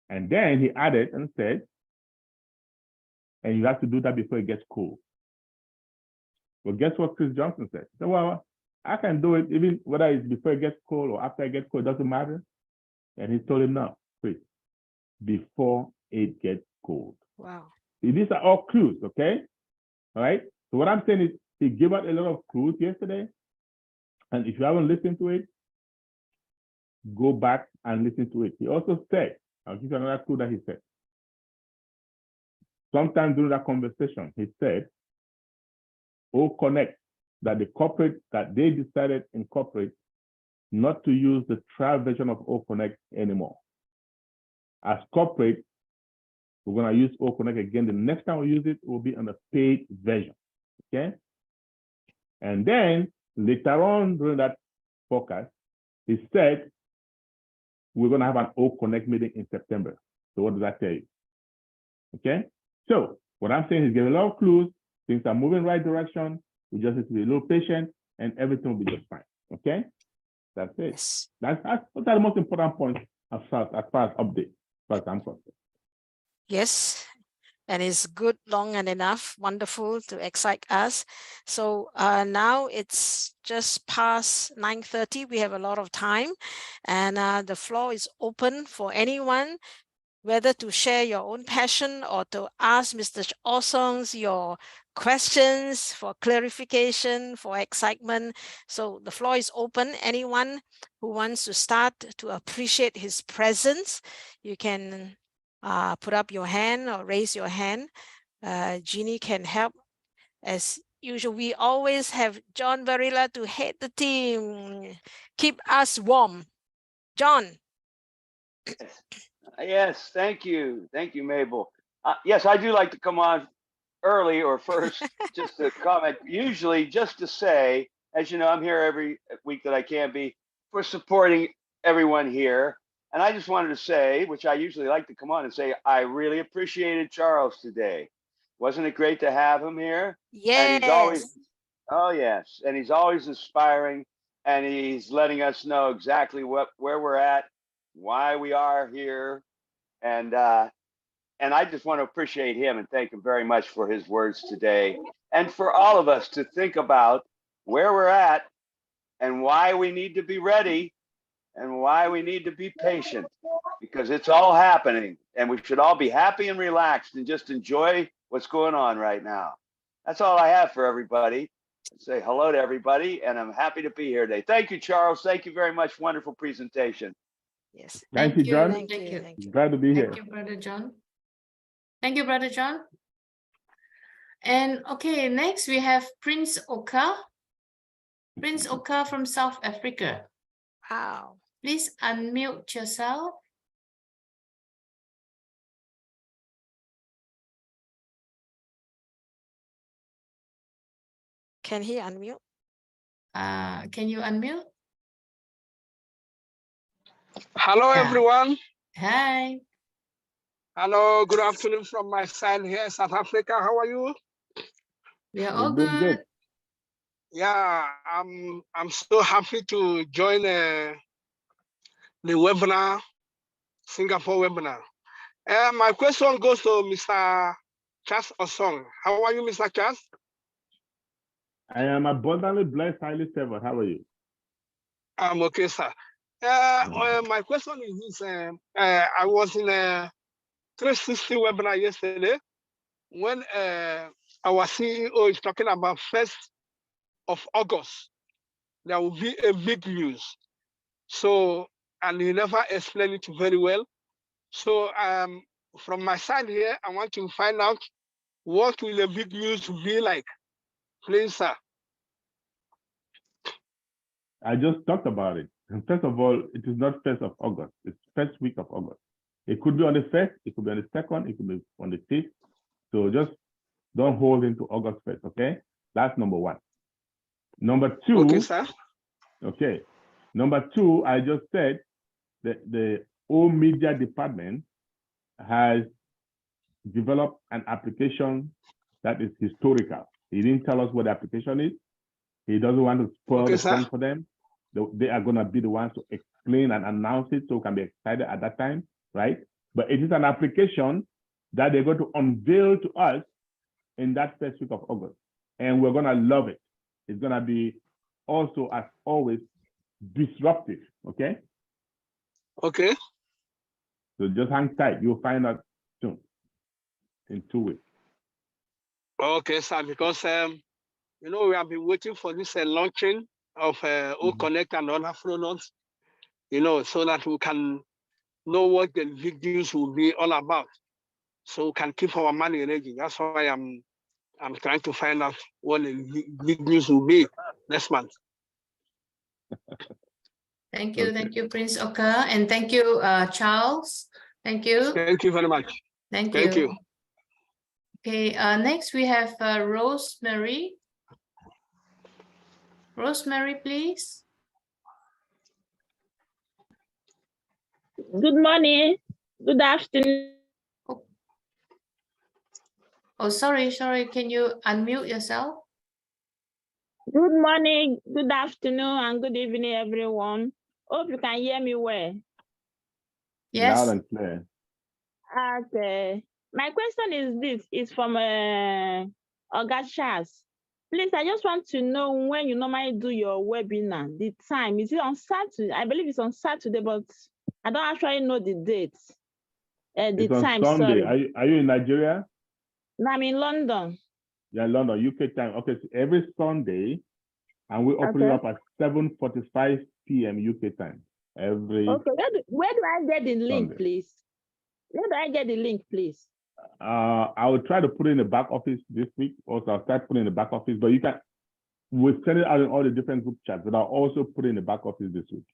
And then he added and said, and you have to do that before it gets cold. Well, guess what Chris Johnson said? He said, well, I can do it even whether it's before it gets cold or after it gets cold, it doesn't matter. And he told him, no, Chris, before it gets cold. Wow. See, these are all clues, okay? All right. So what I'm saying is he gave out a lot of clues yesterday. And if you haven't listened to it, go back and listen to it. He also said, I'll give you another clue that he said. Sometime during that conversation, he said, O Connect, that the corporate, that they decided in corporate not to use the trial version of O Connect anymore. As corporate, we're going to use O Connect again. The next time we use it, will be on the paid version, okay? And then later on during that forecast, he said, we're going to have an O Connect meeting in September. So what does that tell you? Okay? So what I'm saying is give a lot of clues. Things are moving in the right direction. We just need to be a little patient and everything will be just fine. Okay? That's it. Yes. Those are the most important points as far as update, as far as I'm concerned. Yes. And it's good, long and enough, wonderful to excite us. So now it's just past 9:30. We have a lot of time and the floor is open for anyone, whether to share your own passion or to ask Mr. Osong your questions for clarification, for excitement. So the floor is open. Anyone who wants to start to appreciate his presence, you can put up your hand or raise your hand. Jeannie can help. As usual, we always have John Barilla to head the team. Keep us warm. John. Yes, thank you. Thank you, Mabel. Yes, I do like to come on early or first just to comment, usually just to say, as you know, I'm here every week that I can be for supporting everyone here. And I just wanted to say, which I usually like to come on and say, I really appreciated Charles today. Wasn't it great to have him here? Yes. And he's always, oh yes, and he's always inspiring and he's letting us know exactly where we're at, why we are here. And I just want to appreciate him and thank him very much for his words today. And for all of us to think about where we're at and why we need to be ready and why we need to be patient, because it's all happening and we should all be happy and relaxed and just enjoy what's going on right now. That's all I have for everybody. Say hello to everybody and I'm happy to be here today. Thank you, Charles. Thank you very much. Wonderful presentation. Yes. Thank you, John. Thank you. Thank you. Glad to be here. Thank you, Brother John. Thank you, Brother John. And okay, next we have Prince Oka. Prince Oka from South Africa. Wow. Please unmute yourself. Can he unmute? Can you unmute? Hello, Yeah. everyone. Hi. Hello, good afternoon from my side here, South Africa. How are you? We are We're all doing good. good. Yeah, I'm so happy to join the webinar, Singapore webinar. My question goes to Mr. Charles Osong. How are you, Mr. Charles? I am abundantly blessed, highly favored. How are you? I'm okay, sir. My question is this: I was in a 360 webinar yesterday when our CEO is talking about 1st of August. There will be a big news. So, and he never explained it very well. So from my side here, I want to find out what will the big news be like, please, sir. I just talked about it. And first of all, it is not 1st of August. It's first week of August. It could be on the 1st, it could be on the 2nd, it could be on the 5th. So just don't hold into August 1st, okay? That's number one. Number two, Okay, sir. Okay. Number two, I just said that the O Media department has developed an application that is historical. He didn't tell us what the application is. He doesn't want to spoil the fun for them. They are going to be the ones to explain and announce it so we can be excited at that time, right? But it is an application that they're going to unveil to us in that first week of August. And we're going to love it. It's going to be also, as always, disruptive, okay? Okay. So just hang tight. You'll find out soon, in 2 weeks. Okay, sir, because you know, we have been waiting for this launching of O Connect and other products, you know, so that we can know what the videos will be all about. So we can keep our money ready. That's why I'm trying to find out what the videos will be next month. Thank you, Prince Oka, and thank you, Charles. Thank you. Thank you very much. Thank Thank you. Okay, next we have Rosemary. Rosemary, please. Good morning. Good afternoon. Oh, sorry. Can you unmute yourself? Good morning, good afternoon, and good evening, everyone. Hope you can hear me well. Yes. Loud and clear. Okay. My question is this, is from Oga Charles. Please, I just want to know when you normally do your webinar, the time. Is it on Saturday? I believe it's on Saturday, but I don't actually know the date. The It's on time, Sunday. sorry. Are you in Nigeria? No, I'm in London. Yeah, London, UK time. Okay, so every Sunday, and we open it Okay. up at 7:45 p.m. UK time. Every Okay, where do I get the link, Sunday. please? Where do I get the link, please? I will try to put it in the back office this week. Also, I'll start putting it in the back office, but you can. We'll send it out in all the different group chats, but I'll also put it in the back office this week.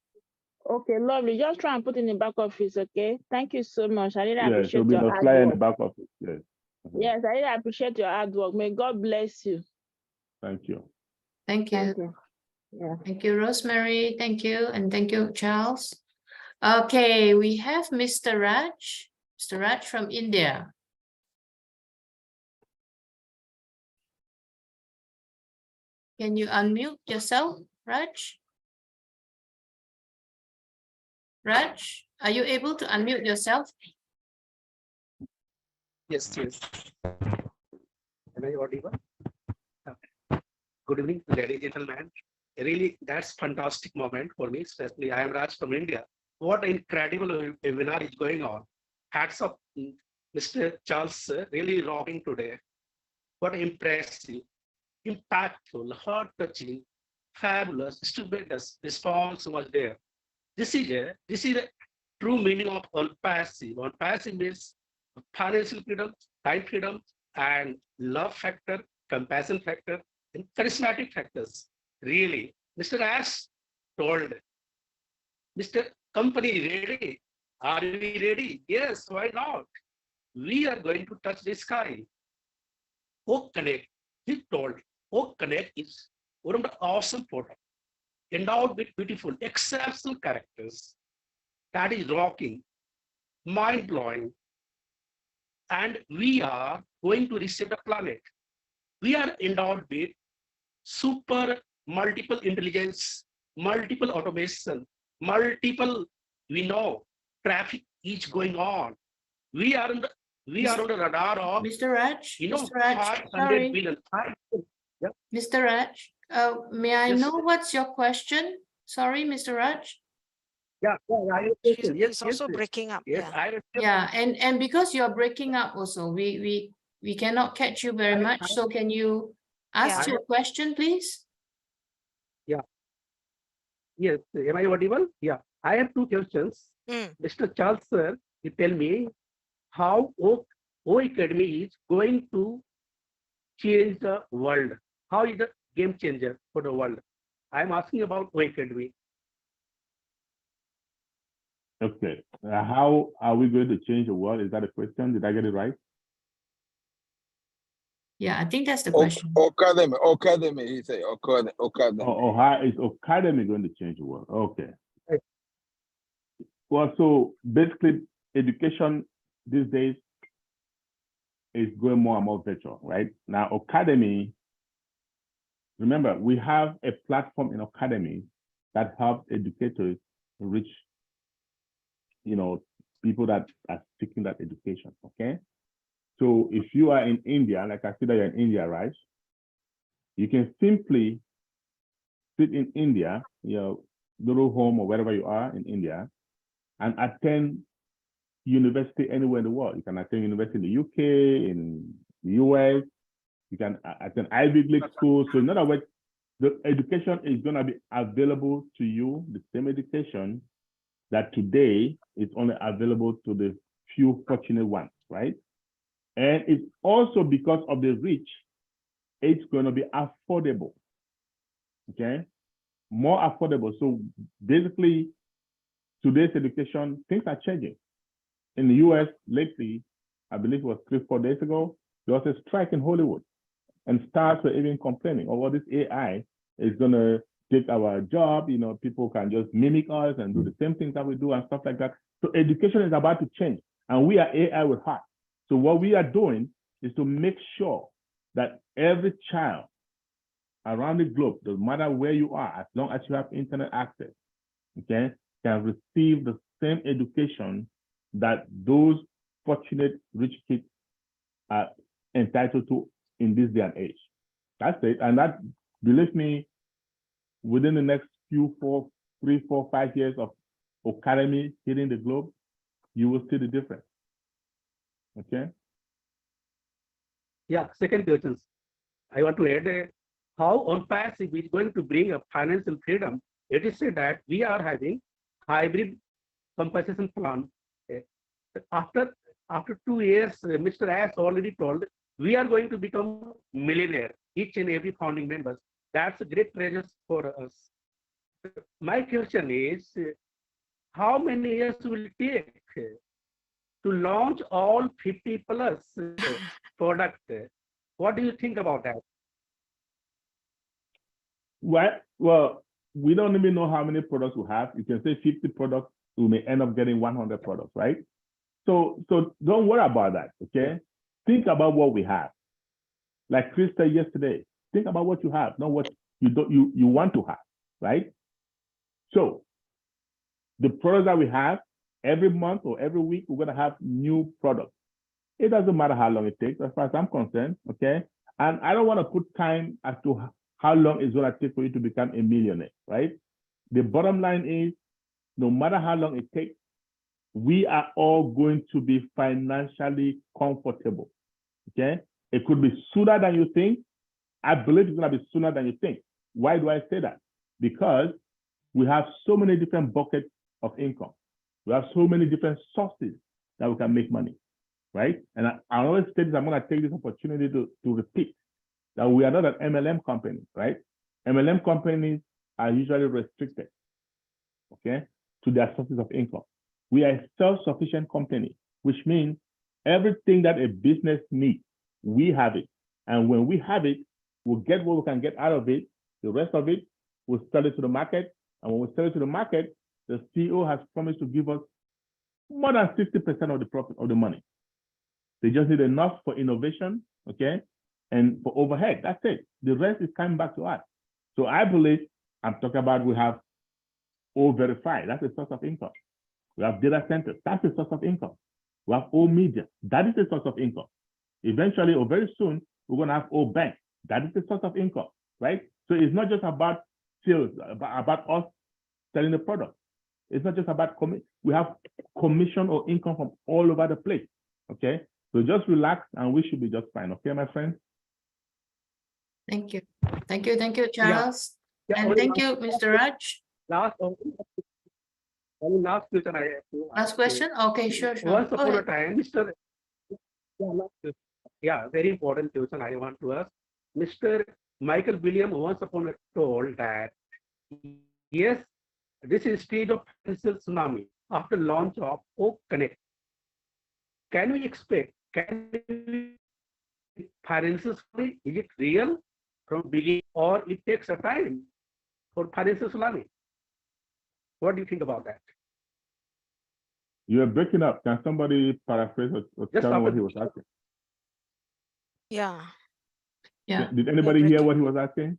Okay, lovely. Just try and put it in the back office, okay? Thank you so much. I really Yeah, so appreciate be your the hard flyer in the work. back office. Yes. Yes, I really appreciate your hard work. May God bless you. Thank you. Thank you. Thank you. Yeah. Thank you, Rosemary. Thank you. And thank you, Charles. Okay, we have Mr. Raj. Mr. Raj from India. Can you unmute yourself, Raj? Raj, are you able to unmute yourself? Yes. Am I audible? Good evening, ladies and gentlemen. Really, that's fantastic moment for me, especially I am Raj from India. What incredible webinar is going on. Hats off, Mr. Charles, really rocking today. What impressive, impactful, heart-touching, fabulous, stupendous response was there. This is a true meaning of on passive. On passive means financial freedom, time freedom, and love factor, compassion factor, and charismatic factors. Really, Mr. Ash told, Mr. Company ready? Are we ready? Yes, why not? We are going to touch the sky. Oak Connect, he told, Oak Connect is one of the awesome product, endowed with beautiful, exceptional characters. That is rocking, mind-blowing, and we are going to reshape the planet. We are endowed with super multiple intelligence, multiple automation, multiple, we know traffic is going on. We are on the radar of Mr. Raj, Mr. Raj, 500 sorry. billion. Yep. Mr. Raj, may I Yes. know what's your question? Sorry, Mr. Raj. Yeah, I It's also breaking up. Yes, Yeah. Yeah, and because you're breaking up also, we cannot catch you very much. So can you ask Yeah. your question, please? Yeah. Yes, am I audible? Yeah, I have two questions. Mr. Charles, sir, you tell me how O Academy is going to change the world. How is the game changer for the world? I'm asking about O Academy. Okay. How are we going to change the world? Is that a question? Did I get it right? Yeah, I think that's the question. Academy, he said, Academy. Oh, how is Academy going to change the world? Okay. Well, so basically, education these days is going more and more virtual, right? Now, Academy, remember, we have a platform in Academy that helps educators reach, people that are seeking that education, okay? So if you are in India, like I see that you're in India, right? You can simply sit in India, little home or wherever you are in India, and attend university anywhere in the world. You can attend university in the UK, in the US. You can attend Ivy League school. So in other words, the education is going to be available to you, the same education that today is only available to the few fortunate ones, right? And it's also because of the rich, it's going to be affordable, okay? More affordable. So basically, today's education, things are changing. In the US lately, I believe it was 3-4 days ago, there was a strike in Hollywood, and stars were even complaining, oh, well, this AI is going to take our job. You know, people can just mimic us and do the same things that we do and stuff like that. So education is about to change, and we are AI with heart. So what we are doing is to make sure that every child around the globe, no matter where you are, as long as you have internet access, okay, can receive the same education that those fortunate rich kids are entitled to in this day and age. That's it. And that, believe me, within the next 3, 4, 5 years of academy hitting the globe, you will see the difference. Okay? Yeah, second question. I want to add how on-passive is going to bring a financial freedom. It is said that we are having hybrid compensation plan. After 2 years, Mr. Ash already told, we are going to become millionaire, each and every founding members. That's a great treasure for us. My question is, how many years will it take to launch all 50 plus product? What do you think about that? Well, we don't even know how many products we have. You can say 50 products, we may end up getting 100 products, right? So don't worry about that, okay? Think about what we have. Like Chris said yesterday, think about what you have, not what you want to have, right? So the products that we have, every month or every week, we're gonna have new products. It doesn't matter how long it takes, as far as I'm concerned, okay? And I don't wanna put time as to how long it's gonna take for you to become a millionaire, right? The bottom line is, no matter how long it takes, we are all going to be financially comfortable, okay? It could be sooner than you think. I believe it's gonna be sooner than you think. Why do I say that? Because we have so many different buckets of income. We have so many different sources that we can make money, right? And I always say this, I'm gonna take this opportunity to repeat that we are not an MLM company, right? MLM companies are usually restricted, okay, to their sources of income. We are a self-sufficient company, which means everything that a business needs, we have it. And when we have it, we'll get what we can get out of it. The rest of it, we'll sell it to the market. And when we sell it to the market, the CEO has promised to give us more than 60% of the profit of the money. They just need enough for innovation, okay? And for overhead, that's it. The rest is coming back to us. So I believe, I'm talking about, we have all verified, that's a source of income. We have data centers, that's a source of income. We have all media, that is a source of income. Eventually, or very soon, we're gonna have all banks, that is a source of income, right? So it's not just about sales, about us selling the product. It's not just about we have commission or income from all over the place, okay? So just relax and we should be just fine, okay, my friend? Thank you. Thank you, Charles. Yeah, And thank you, Mr. Raj. Last question I have to Last ask. question? Okay, sure. Once Go upon a ahead. time, Mr. Yeah, very important question I want to ask. Mr. Michael William once upon a told that, yes, this is stage of financial tsunami after launch of Oak Connect. Can we expect, financial tsunami, is it real from beginning or it takes a time for financial tsunami? What do you think about that? You are breaking up. Can somebody paraphrase or tell me what he was asking? Yeah. Did anybody hear what he was asking?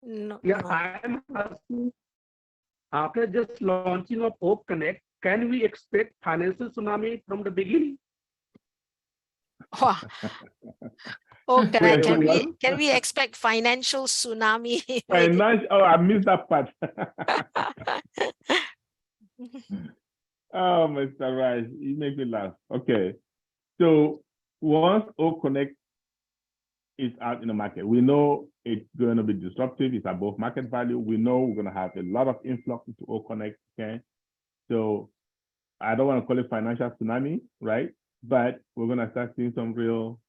No. Yeah, I am asking, after just launching of Oak Connect, can we expect financial tsunami from the beginning? Wow. Okay, can we expect financial tsunami? Oh, I missed that part. Oh, Mr. Rice, you make me laugh. Okay. So once O Connect is out in the market, we know it's going to be disruptive. It's above market value. We know we're going to have a lot of influx into O Connect. Okay. So I don't want to call it financial tsunami, right? But we're going to start seeing some real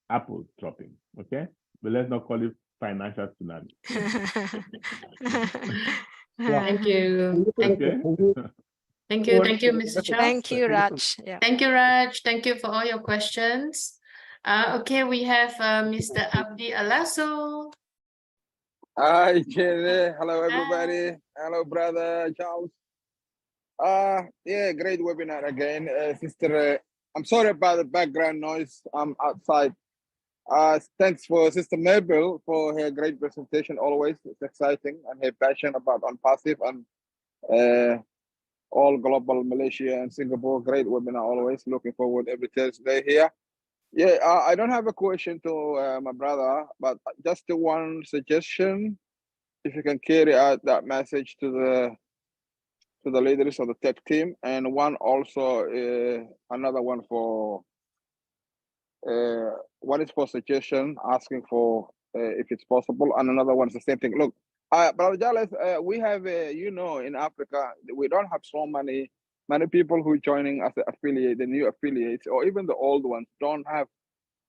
apples dropping. Okay. But let's not call it financial tsunami. Thank you. Okay. Thank you. Thank you, Mr. Chow. Thank you, Raj. Yeah. Thank you, Raj. Thank you for all your questions. Okay, we have Mr. Abdi Alaso. Hi, Jenny. Hello, everybody. Hello, brother Charles. Yeah, great webinar again, sister. I'm sorry about the background noise. I'm outside. Thanks for Sister Mabel for her great presentation. Always, it's exciting, and her passion about on passive and all global Malaysia and Singapore. Great webinar. Always looking forward every Thursday here. Yeah, I don't have a question to my brother, but just one suggestion. If you can carry out that message to the leaders of the tech team, and one also another one for one is for suggestion, asking for if it's possible, and another one is the same thing. Look, Brother Jales, we have in Africa we don't have so many people who joining as an affiliate, the new affiliates, or even the old ones don't have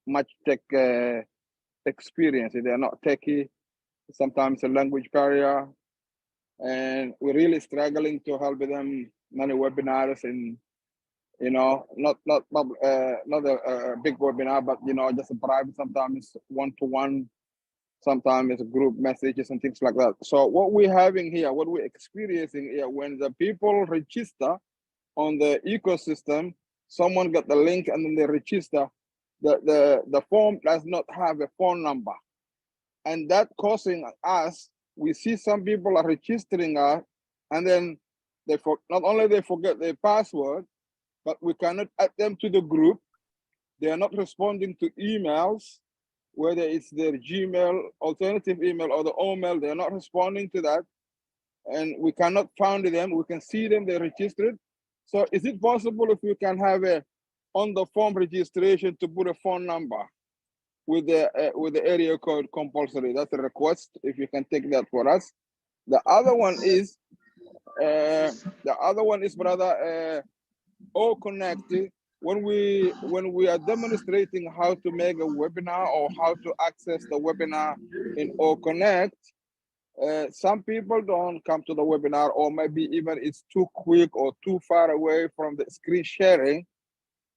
much tech experience. They're not techie. Sometimes a language barrier, and we're really struggling to help them many webinars and not a big webinar, but just a private, sometimes one-to-one, sometimes it's group messages and things like that. So what we're having here, what we're experiencing here, when the people register on the ecosystem, someone got the link and then they register, the form does not have a phone number, and that causing us, we see some people are registering us, and then not only they forget their password, but we cannot add them to the group. They are not responding to emails, whether it's their Gmail, alternative email, or the OMail, they are not responding to that. And we cannot find them. We can see them, they're registered. So is it possible if we can have a on the form registration to put a phone number with the area code compulsory? That's a request, if you can take that for us. The other one is brother, O Connect. When we are demonstrating how to make a webinar or how to access the webinar in O Connect, some people don't come to the webinar, or maybe even it's too quick or too far away from the screen sharing.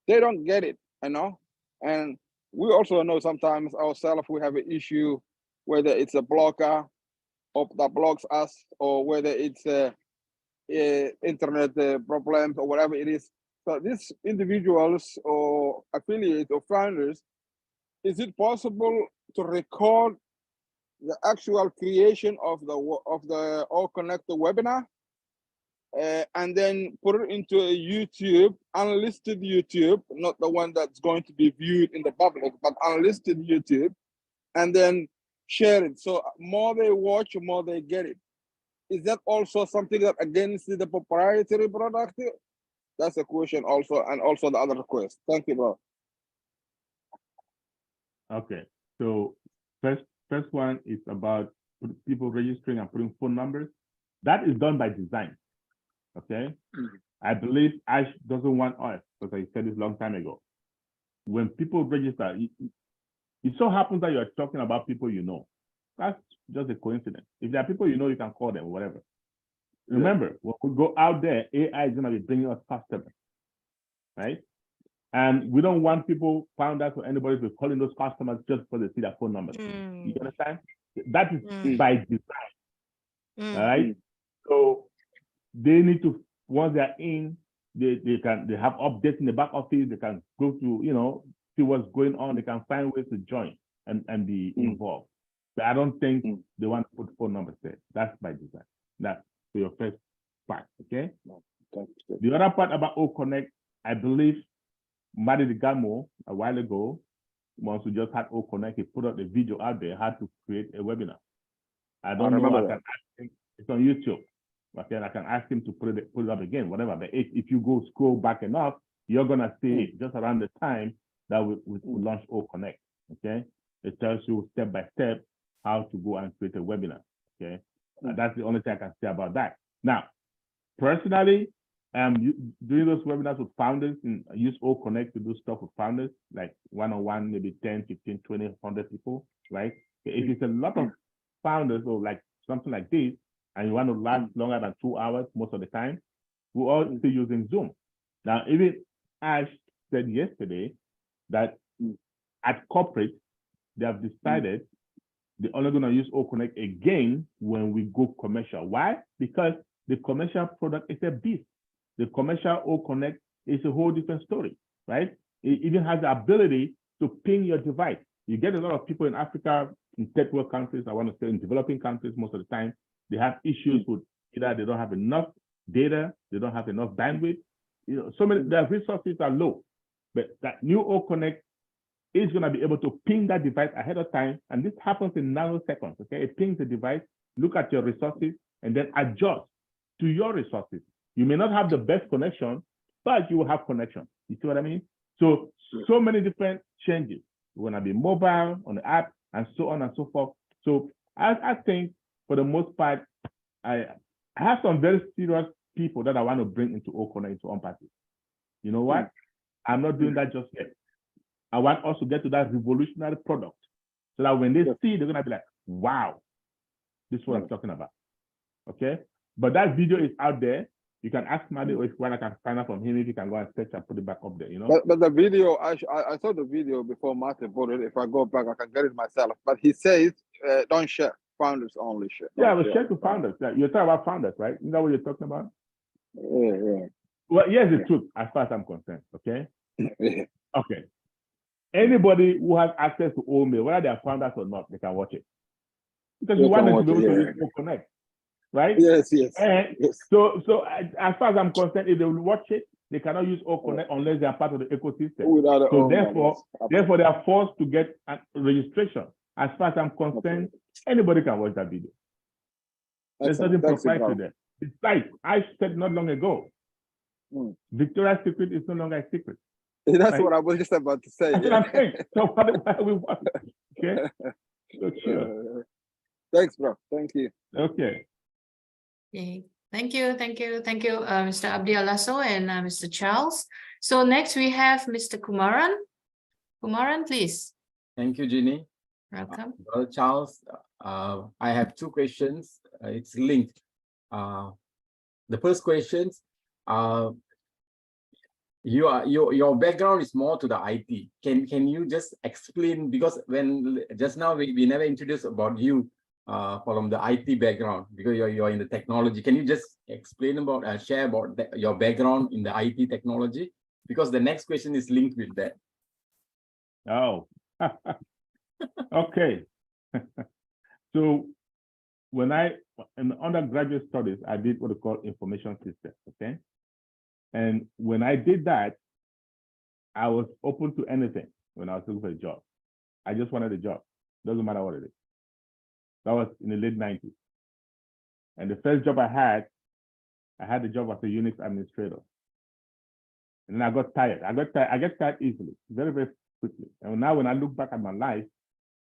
They don't get it, and we also know sometimes ourselves we have an issue, whether it's a blocker that blocks us, or whether it's internet problems or whatever it is. So these individuals or affiliates or founders, is it possible to record the actual creation of the All Connect webinar, and then put it into a YouTube, unlisted YouTube, not the one that's going to be viewed in the public, but unlisted YouTube, and then share it. So more they watch, more they get it. Is that also something that against the proprietary product? That's a question also, and also the other request. Thank you, bro. Okay. So first one is about people registering and putting phone numbers. That is done by design. Okay. I believe Ash doesn't want us, because I said this a long time ago. When people register, it so happens that you are talking about people you know. That's just a coincidence. If there are people you know, you can call them or whatever. Remember, when we go out there, AI is going to be bringing us customers, right? And we don't want people, founders or anybody, to be calling those customers just because they see their phone numbers. You understand? That is by design. All right. So they need to, once they're in, they have updates in the back office. They can go to see what's going on. They can find ways to join and be involved. But I don't think they want to put phone numbers there. That's by design. That's for your first part. Okay. The other part about O Connect, I believe Madi Gamo a while ago, once we just had O Connect, he put out the video out there how to create a webinar. I don't know. It's on YouTube. Okay, and I can ask him to put it up again, whatever. But if you go scroll back enough, you're gonna see it just around the time that we launched O Connect. Okay, it tells you step by step how to go and create a webinar. Okay, that's the only thing I can say about that. Now, personally, doing those webinars with founders and use O Connect to do stuff with founders, like one-on-one, maybe 10, 15, 20, 100 people, right? If it's a lot of founders or like something like this, and you want to last longer than 2 hours most of the time, we're all still using Zoom. Now, even Ash said yesterday that at corporate, they have decided they're only going to use O Connect again when we go commercial. Why? Because the commercial product is a beast. The commercial O Connect is a whole different story, right? It even has the ability to ping your device. You get a lot of people in Africa, in third world countries, I want to say in developing countries most of the time, they have issues with either they don't have enough data, they don't have enough bandwidth. You know, so many, their resources are low. But that new O Connect is going to be able to ping that device ahead of time. And this happens in nanoseconds, okay? It pings the device, look at your resources, and then adjust to your resources. You may not have the best connection, but you will have connection. You see what I mean? So many different changes. You want to be mobile, on the app, and so on and so forth. So I think for the most part, I have some very serious people that I want to bring into O Connect, into Empathy. You know what? I'm not doing that just yet. I want us to get to that revolutionary product so that when they see, they're going to be like, wow, this is what I'm talking about. Okay? But that video is out there. You can ask Madi or if you want, I can find out from him if you can go and search and put it back up there, you know? But the video, I saw the video before Martin put it. If I go back, I can get it myself. But he says, don't share. Founders only share. Yeah, we'll share to founders. Yeah, you're talking about founders, right? Isn't that what you're talking about? Yeah. Well, here's the truth, as far as I'm concerned, okay? Okay. Anybody who has access to OMail, whether they are founders or not, they can watch it. Because you want them to be able to use O Connect, right? Yes. And so as far as I'm concerned, if they will watch it, they cannot use O Connect unless they are part of the ecosystem. So therefore, they are forced to get a registration. As far as I'm concerned, anybody can watch that video. There's nothing proprietary there. It's like I said not long ago, Victoria's Secret is no longer a secret. That's right? what I was just about to say. That's what I'm saying. So why we want it? Okay. So sure. Thanks, bro. Thank you. Okay. Okay. Thank you, Mr. Abdi Alaso and Mr. Charles. So next we have Mr. Kumaran. Kumaran, please. Thank you, Ginny. Welcome. Brother Charles, I have two questions. It's linked. The first question, your background is more to the IT. Can you just explain, because when just now we never introduced about you from the IT background, because you're in the technology. Can you just explain about share about your background in the IT technology? Because the next question is linked with that. Oh, okay. So when in undergraduate studies, I did what we call information systems, okay? And when I did that, I was open to anything when I was looking for a job. I just wanted a job. Doesn't matter what it is. That was in the late 90s. And the first job I had the job as a Unix administrator. And then I got tired. I get tired easily, very, very quickly. And now when I look back at my life,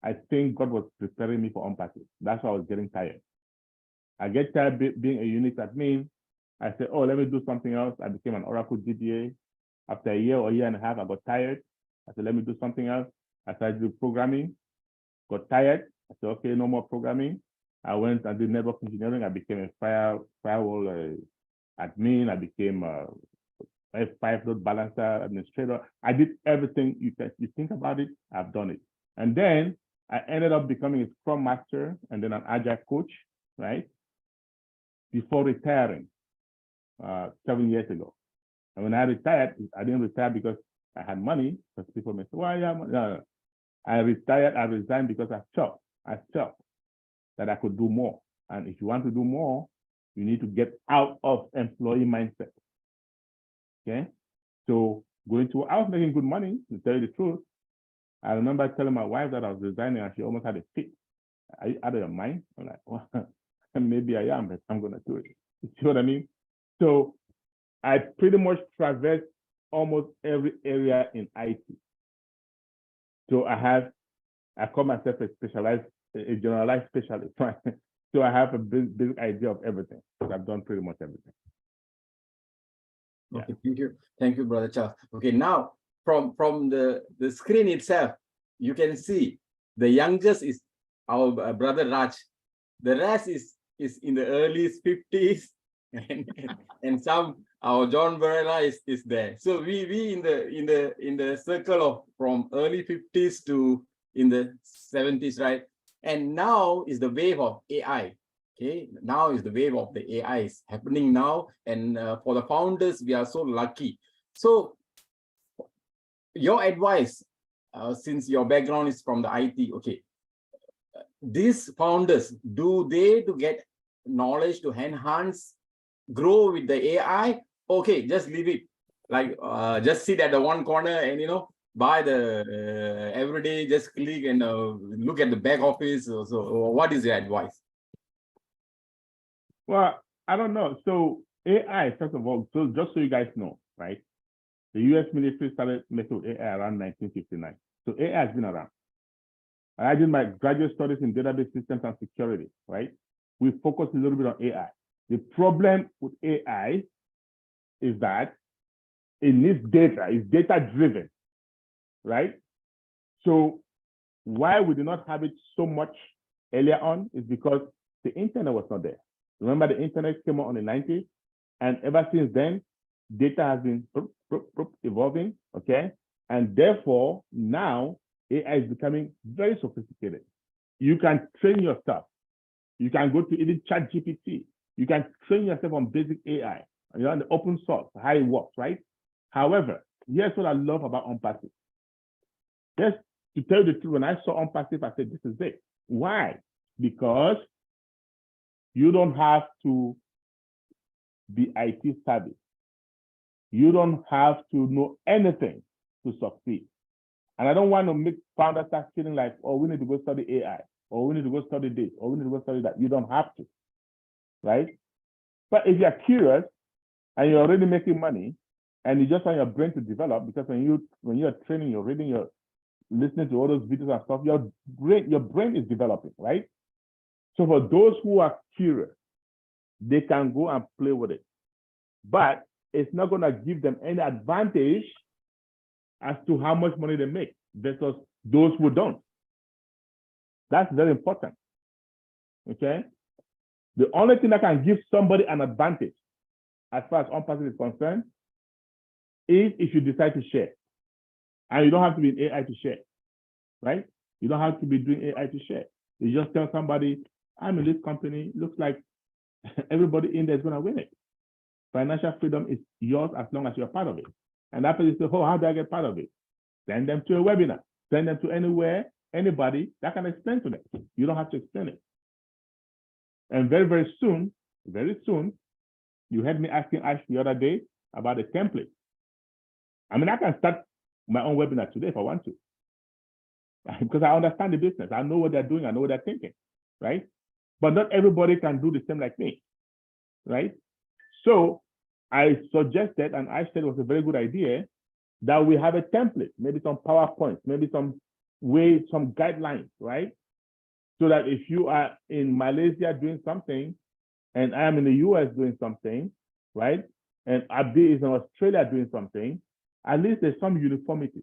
I think God was preparing me for Empathy. That's why I was getting tired. I get tired being a Unix admin. I said, oh, let me do something else. I became an Oracle DBA. After a year or a year and a half, I got tired. I said, let me do something else. I started to do programming, got tired. I said, okay, no more programming. I went and did network engineering. I became a firewall admin. I became a 5-node balancer administrator. I did everything you think about it, I've done it. And then I ended up becoming a Scrum Master and then an Agile coach, right? Before retiring 7 years ago. And when I retired, I didn't retire because I had money, because people may say, well, yeah, no. I retired, I resigned because I felt that I could do more. And if you want to do more, you need to get out of employee mindset. Okay? So I was making good money, to tell you the truth. I remember telling my wife that I was resigning and she almost had a fit. Are you out of your mind? I'm like, well, maybe I am, but I'm going to do it. You see what I mean? So I pretty much traverse almost every area in IT. So I call myself a generalized specialist. So I have a basic idea of everything. So I've done pretty much everything. Okay, thank you, Brother Charles. Okay, now from the screen itself, you can see the youngest is our brother Raj. The rest is in the early 50s, and some our John Varela is there. So we in the circle of from early 50s to in the 70s, right? And now is the wave of AI. Okay, now is the wave of the AI is happening now, and for the founders, we are so lucky. So, your advice, since your background is from the IT, okay, these founders, do they to get knowledge to enhance, grow with the AI? Okay, just leave it, like just sit at the one corner and buy the every day, just click and look at the back office. So, what is your advice? Well, I don't know. So AI, first of all, so just so you guys know, right? The US military started messing with AI around 1959. So AI has been around. I did my graduate studies in database systems and security, right? We focus a little bit on AI. The problem with AI is that it needs data, it's data driven, right? So why we did not have it so much earlier on is because the internet was not there. Remember, the internet came out in the 90s, and ever since then, data has been evolving, okay? And therefore, now AI is becoming very sophisticated. You can train yourself. You can go to even ChatGPT. You can train yourself on basic AI, on the open source, how it works, right? However, here's what I love about OnPassive. Just to tell you the truth, when I saw OnPassive, I said, this is it. Why? Because you don't have to be IT savvy. You don't have to know anything to succeed. And I don't want to make founders start feeling like, oh, we need to go study AI, or we need to go study this, or we need to go study that. You don't have to, right? But if you're curious and you're already making money, and you just want your brain to develop, because when you're training, you're reading, you're listening to all those videos and stuff, your brain is developing, right? So for those who are curious, they can go and play with it. But it's not going to give them any advantage as to how much money they make versus those who don't. That's very important, okay? The only thing that can give somebody an advantage as far as OnPassive is concerned is if you decide to share. And you don't have to be in AI to share, right? You don't have to be doing AI to share. You just tell somebody, I'm in this company, looks like everybody in there is going to win it. Financial freedom is yours as long as you're part of it. And after you say, oh, how do I get part of it? Send them to a webinar. Send them to anywhere, anybody that can explain to them. You don't have to explain it. And very, very soon, you heard me asking Ash the other day about a template. I mean, I can start my own webinar today if I want to, because I understand the business. I know what they're doing. I know what they're thinking, right? But not everybody can do the same like me, right? So I suggested, and I said it was a very good idea, that we have a template, maybe some PowerPoint, maybe some guidelines, right? So that if you are in Malaysia doing something, and I am in the US doing something, right? And Abdi is in Australia doing something, at least there's some uniformity,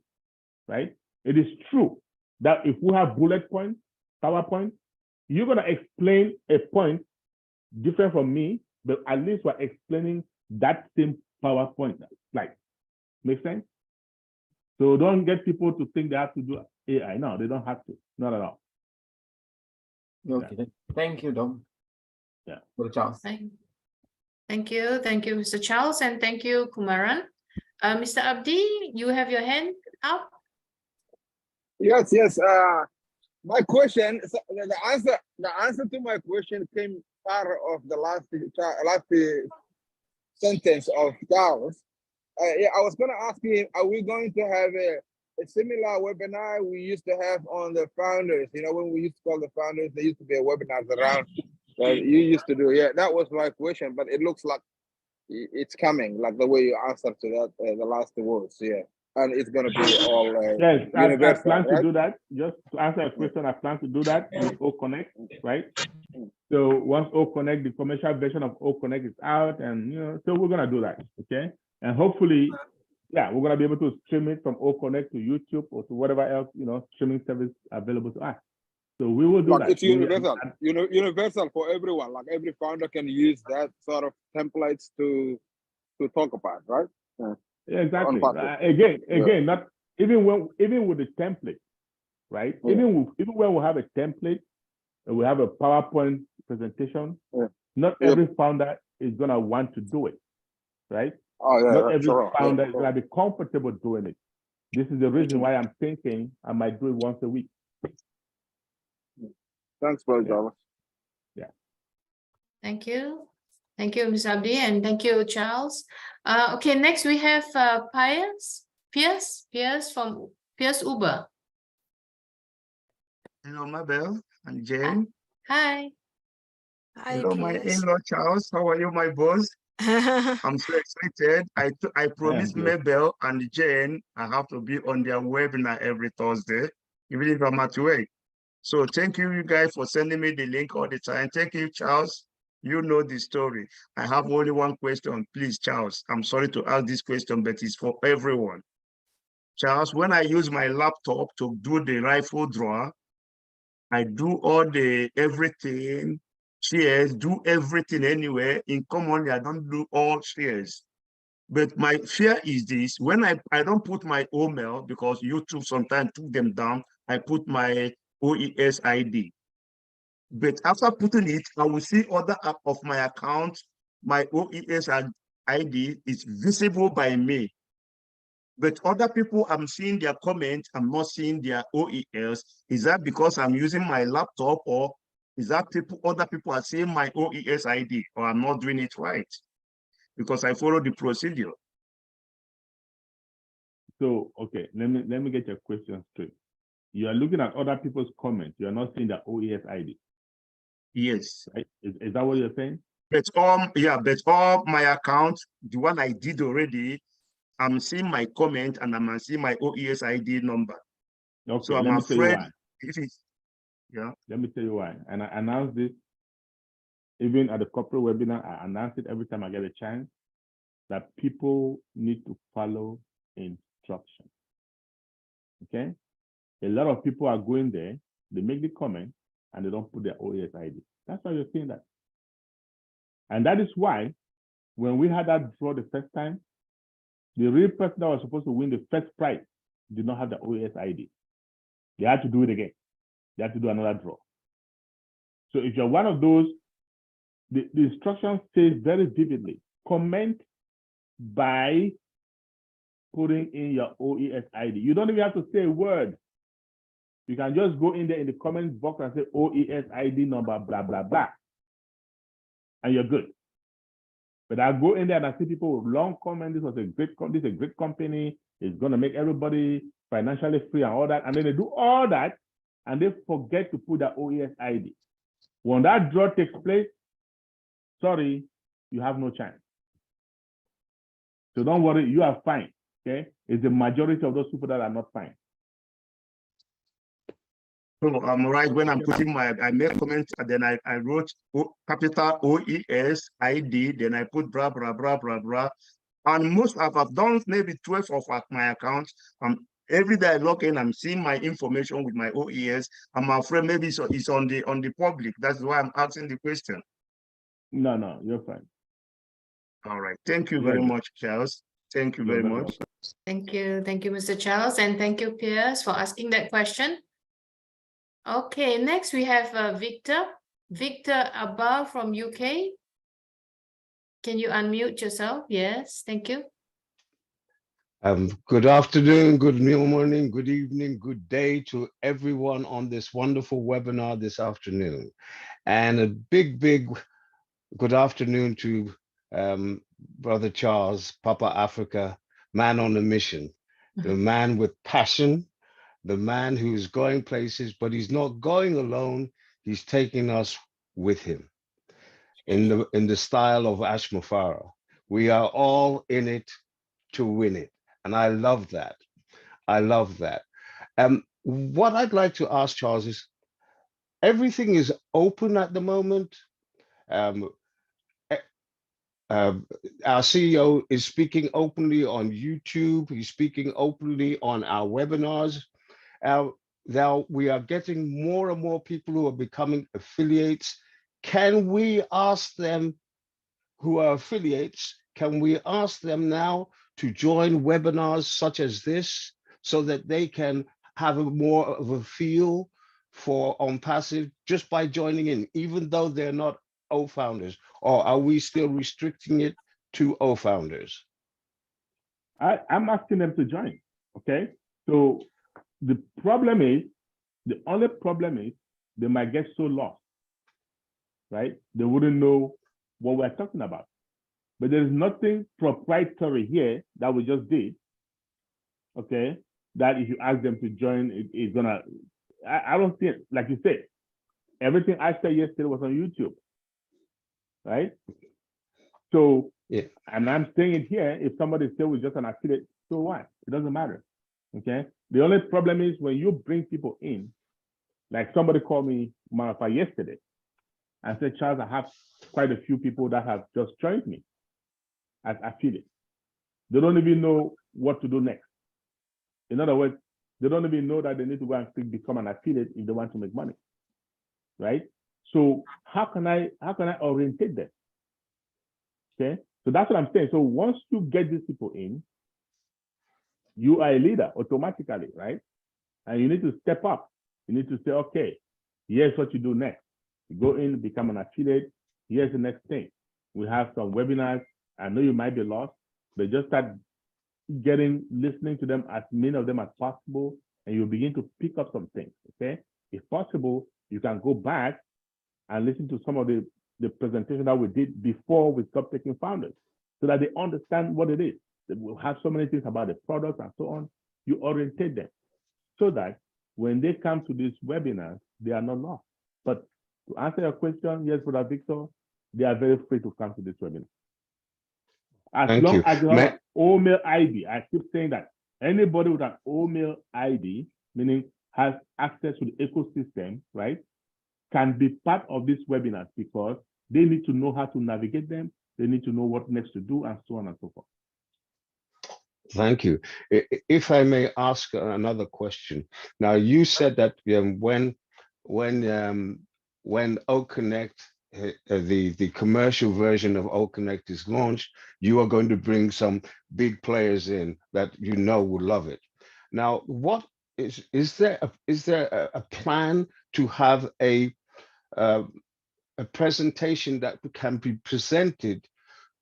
right? It is true that if we have bullet points, PowerPoint, you're going to explain a point different from me, but at least we're explaining that same PowerPoint slide. Make sense? So don't get people to think they have to do AI. No, they don't have to. Not at all. Okay. Yeah. Thank you, Dom. Yeah. For Charles. Thank you, Mr. Charles, and thank you, Kumaran. Mr. Abdi, you have your hand up. Yes. My question, the answer to my question came part of the last sentence of Charles. I was going to ask you, are we going to have a similar webinar we used to have on the founders? You know, when we used to call the founders, there used to be a webinars around that you used to do. Yeah, that was my question, but it looks like it's coming, like the way you answered to that, the last words. Yeah, and it's gonna be all Yes, I universal, plan to right? do that. Just to answer a question, I plan to do that with O Connect, right? So once O Connect, the commercial version of O Connect is out, and so we're gonna do that, okay? And hopefully, yeah, we're gonna be able to stream it from O Connect to YouTube or to whatever else streaming service available to us. So we will do Like that. it's universal, universal for everyone. Like every founder can use that sort of templates to talk about, right? Yeah, exactly. Unpack it. Again, not even with the template, right? Yeah. Even when we have a template and we have a PowerPoint presentation, not every founder is gonna want to do it, right? Oh yeah, Not every sure. founder is gonna be comfortable doing it. This is the reason why I'm thinking I might do it once a week. Thanks, Bro Jarvis. Yeah. Thank you. Thank you, Ms. Abdi, and thank you, Charles. Okay, next we have Pierce from Pierce Uber. Hello, Mabel and Jane. Hi. Hi, Hello, my Piers. in-law Charles. How are you, my boss? I'm so excited. I promised good. Mabel and Jane I have to be on their webinar every Thursday, even if I'm at work. So thank you guys for sending me the link all the time. Thank you, Charles. You know the story. I have only one question, please, Charles. I'm sorry to ask this question, but it's for everyone. Charles, when I use my laptop to do the rifle draw, I do all the everything, shares, do everything anywhere. In commonly, I don't do all shares. But my fear is this, when I don't put my email, because YouTube sometimes took them down, I put my OES ID. But after putting it, I will see other app of my account, my OES ID is visible by me. But other people, I'm seeing their comments, I'm not seeing their OES. Is that because I'm using my laptop, or is that other people are seeing my OES ID, or I'm not doing it right? Because I follow the procedure. So okay, let me get your question straight. You are looking at other people's comments. You are not seeing the OES ID. Yes. Right? Is that what you're saying? But all my accounts, the one I did already, I'm seeing my comment and I'm seeing my OES ID number. Okay, So I'm let me tell you afraid why. if it's Let me tell you why. And I announce this even at the corporate webinar. I announce it every time I get a chance that people need to follow instructions. Okay? A lot of people are going there, they make the comment, and they don't put their OES ID. That's why you're seeing that. And that is why when we had that draw the first time, the real person that was supposed to win the first prize did not have the OES ID. They had to do it again. They had to do another draw. So if you're one of those, the instruction says very vividly, comment by putting in your OES ID. You don't even have to say a word. You can just go in there in the comment box and say OES ID number, blah, blah, blah. And you're good. But I go in there and I see people with long comments. This is a great company. It's going to make everybody financially free and all that. And then they do all that and they forget to put the OES ID. When that draw takes place, sorry, you have no chance. So don't worry, you are fine. Okay? It's the majority of those people that are not fine. So I'm right when I'm putting I make comments and then I wrote capital OES ID, then I put blah, blah, blah, blah, blah. And most I've done maybe 12 of my accounts. Every day I log in, I'm seeing my information with my OES. I'm afraid maybe it's on the public. That's why I'm asking the question. No, you're fine. All right. Thank you very much, Charles. Thank you very much. Thank you, Mr. Charles, and thank you, Pierce, for asking that question. Okay, next we have Victor Abba from UK. Can you unmute yourself? Yes, thank you. Good afternoon, good morning, good evening, good day to everyone on this wonderful webinar this afternoon. And a big good afternoon to Brother Charles, Papa Africa, man on a mission, the man with passion, the man who's going places, but he's not going alone, he's taking us with him. in the style of Ash Mufara. We are all in it to win it. And I love that. I love that. What I'd like to ask Charles is, everything is open at the moment. Our CEO is speaking openly on YouTube. He's speaking openly on our webinars. Now we are getting more and more people who are becoming affiliates. Can we ask them who are affiliates, can we ask them now to join webinars such as this so that they can have a more of a feel for OnPassive just by joining in, even though they're not O founders? Or are we still restricting it to O founders? I'm asking them to join, okay? So the only problem is they might get so lost, right? They wouldn't know what we're talking about. But there's nothing proprietary here that we just did, okay? That if you ask them to join, it's gonna, I don't think, like you said, everything I said yesterday was on YouTube, right? So, yeah, and I'm saying it here, if somebody still was just an affiliate, so what? It doesn't matter, okay? The only problem is when you bring people in, like somebody called me, yesterday, and said, Charles, I have quite a few people that have just joined me as affiliates. They don't even know what to do next. In other words, they don't even know that they need to go and click become an affiliate if they want to make money, right? So how can I orientate them? Okay, so that's what I'm saying. So once you get these people in, you are a leader automatically, right? And you need to step up. You need to say, okay, here's what you do next. You go in, become an affiliate. Here's the next thing. We have some webinars. I know you might be lost, but just start listening to them, as many of them as possible, and you'll begin to pick up some things, okay? If possible, you can go back and listen to some of the presentation that we did before we stopped taking founders, so that they understand what it is. They will have so many things about the product and so on. You orientate them so that when they come to this webinar, they are not lost. But to answer your question, yes, Brother Victor, they are very free to come to this webinar. As Thank long you. as you have an OMail ID, I keep saying that anybody with an OMail ID, meaning has access to the ecosystem, right, can be part of this webinar, because they need to know how to navigate them. They need to know what next to do, and so on and so forth. Thank you. If I may ask another question. Now, you said that when OConnect, the commercial version of OConnect is launched, you are going to bring some big players in that you know would love it. Now, what is there a plan to have a presentation that can be presented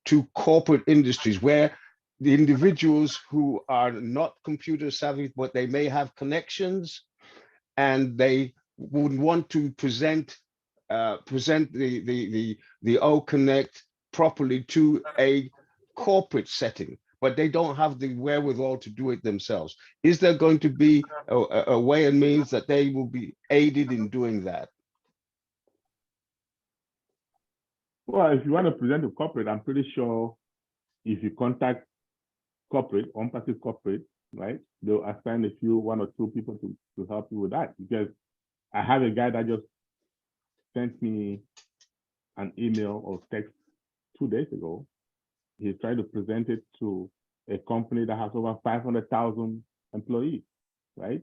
to corporate industries, where the individuals who are not computer savvy, but they may have connections, and they would want to present the OConnect properly to a corporate setting, but they don't have the wherewithal to do it themselves? Is there going to be a way and means that they will be aided in doing that? Well, if you want to present to corporate, I'm pretty sure if you contact corporate, OnPassive corporate, right, they'll assign one or two people to help you with that. Because I have a guy that just sent me an email or text 2 days ago. He's trying to present it to a company that has over 500,000 employees, right?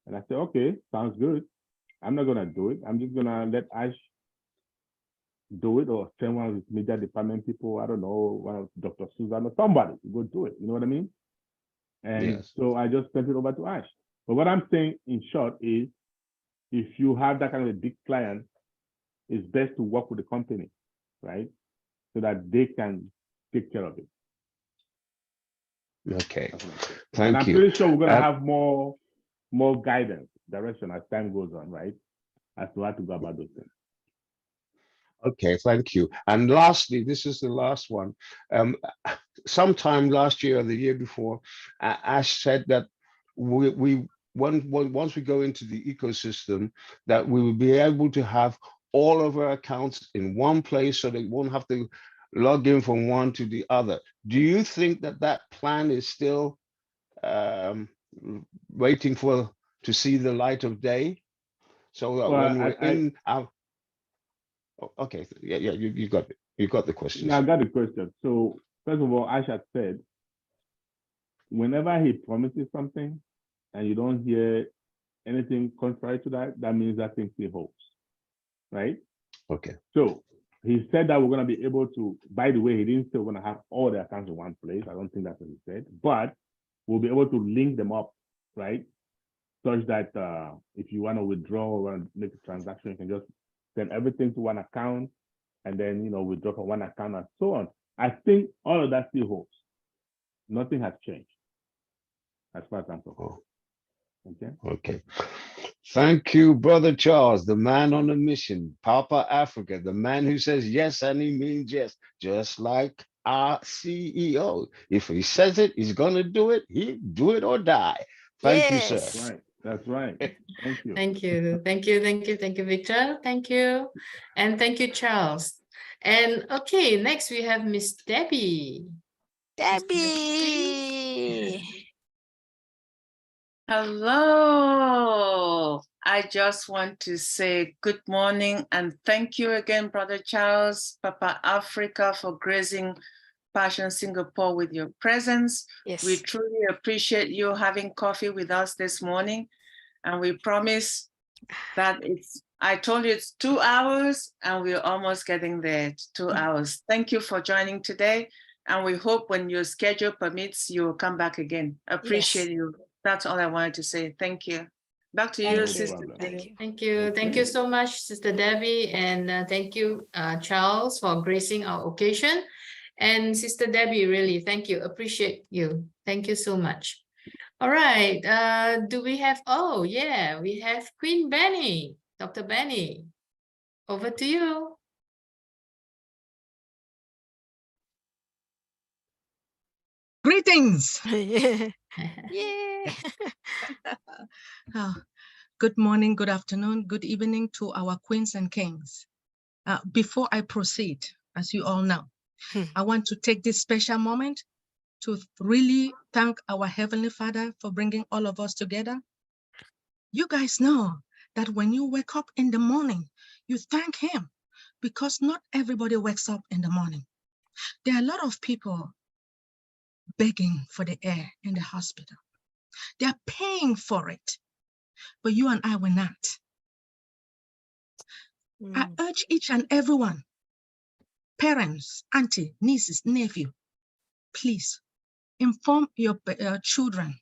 And I said, okay, sounds good. I'm not gonna do it. I'm just gonna let Ash do it, or send one of his media department people, I don't know, one of Dr. Susan or somebody to go do it. You know what I mean? And Yes. so I just sent it over to Ash. But what I'm saying in short is, if you have that kind of a big client, it's best to work with the company, right? So that they can take care of it. Okay, And thank I'm you. pretty sure we're gonna have more guidance, direction as time goes on, right? As to how to go about those things. Okay, thank you. And lastly, this is the last one. Sometime last year or the year before, Ash said that once we go into the ecosystem, that we will be able to have all of our accounts in one place so they won't have to log in from one to the other. Do you think that that plan is still waiting to see the light of day? So that Well, when we're in our, okay, yeah, you got it. You got the question. Yeah, I got the question. So first of all, Aisha said, whenever he promises something and you don't hear anything contrary to that, that means that thing still holds, right? Okay. So he said that we're going to be able to, by the way, he didn't say we're going to have all the accounts in one place. I don't think that's what he said, but we'll be able to link them up, right? Such that if you want to withdraw or want to make a transaction, you can just send everything to one account and then, you know, withdraw from one account and so on. I think all of that still holds. Nothing has changed as far as I'm concerned. Okay. Okay. Thank you, Brother Charles, the man on a mission, Papa Africa, the man who says yes and he means yes, just like our CEO. If he says it, he's going to do it. He do it or die. Thank you, sir. That's right. That's right. Thank you. Thank you. Thank you. Thank you. Thank you, Victor. Thank you. And thank you, Charles. And okay, next we have Miss Debbie. Debbie. Hello. I just want to say good morning and thank you again, Brother Charles, Papa Africa, for gracing Passion Singapore with your presence. Yes. We truly appreciate you having coffee with us this morning. And we promise that I told you it's 2 hours and we're almost getting there, 2 hours. Thank you for joining today. And we hope when your schedule permits, you'll come back again. Appreciate you. That's all I wanted to say. Thank you. Back to you, Sister. Thank you. Thank you so much, Sister Debbie. And thank you, Charles, for gracing our occasion. And Sister Debbie, really, thank you. Appreciate you. Thank you so much. All right. Do we have, oh, yeah, we have Queen Benny, Dr. Benny. Over to you. Greetings. Yeah. Good morning, good afternoon, good evening to our queens and kings. Before I proceed, as you all know, I want to take this special moment to really thank our Heavenly Father for bringing all of us together. You guys know that when you wake up in the morning, you thank Him because not everybody wakes up in the morning. There are a lot of people begging for the air in the hospital. They are paying for it, but you and I will not. I urge each and everyone, parents, auntie, nieces, nephew, please inform your children.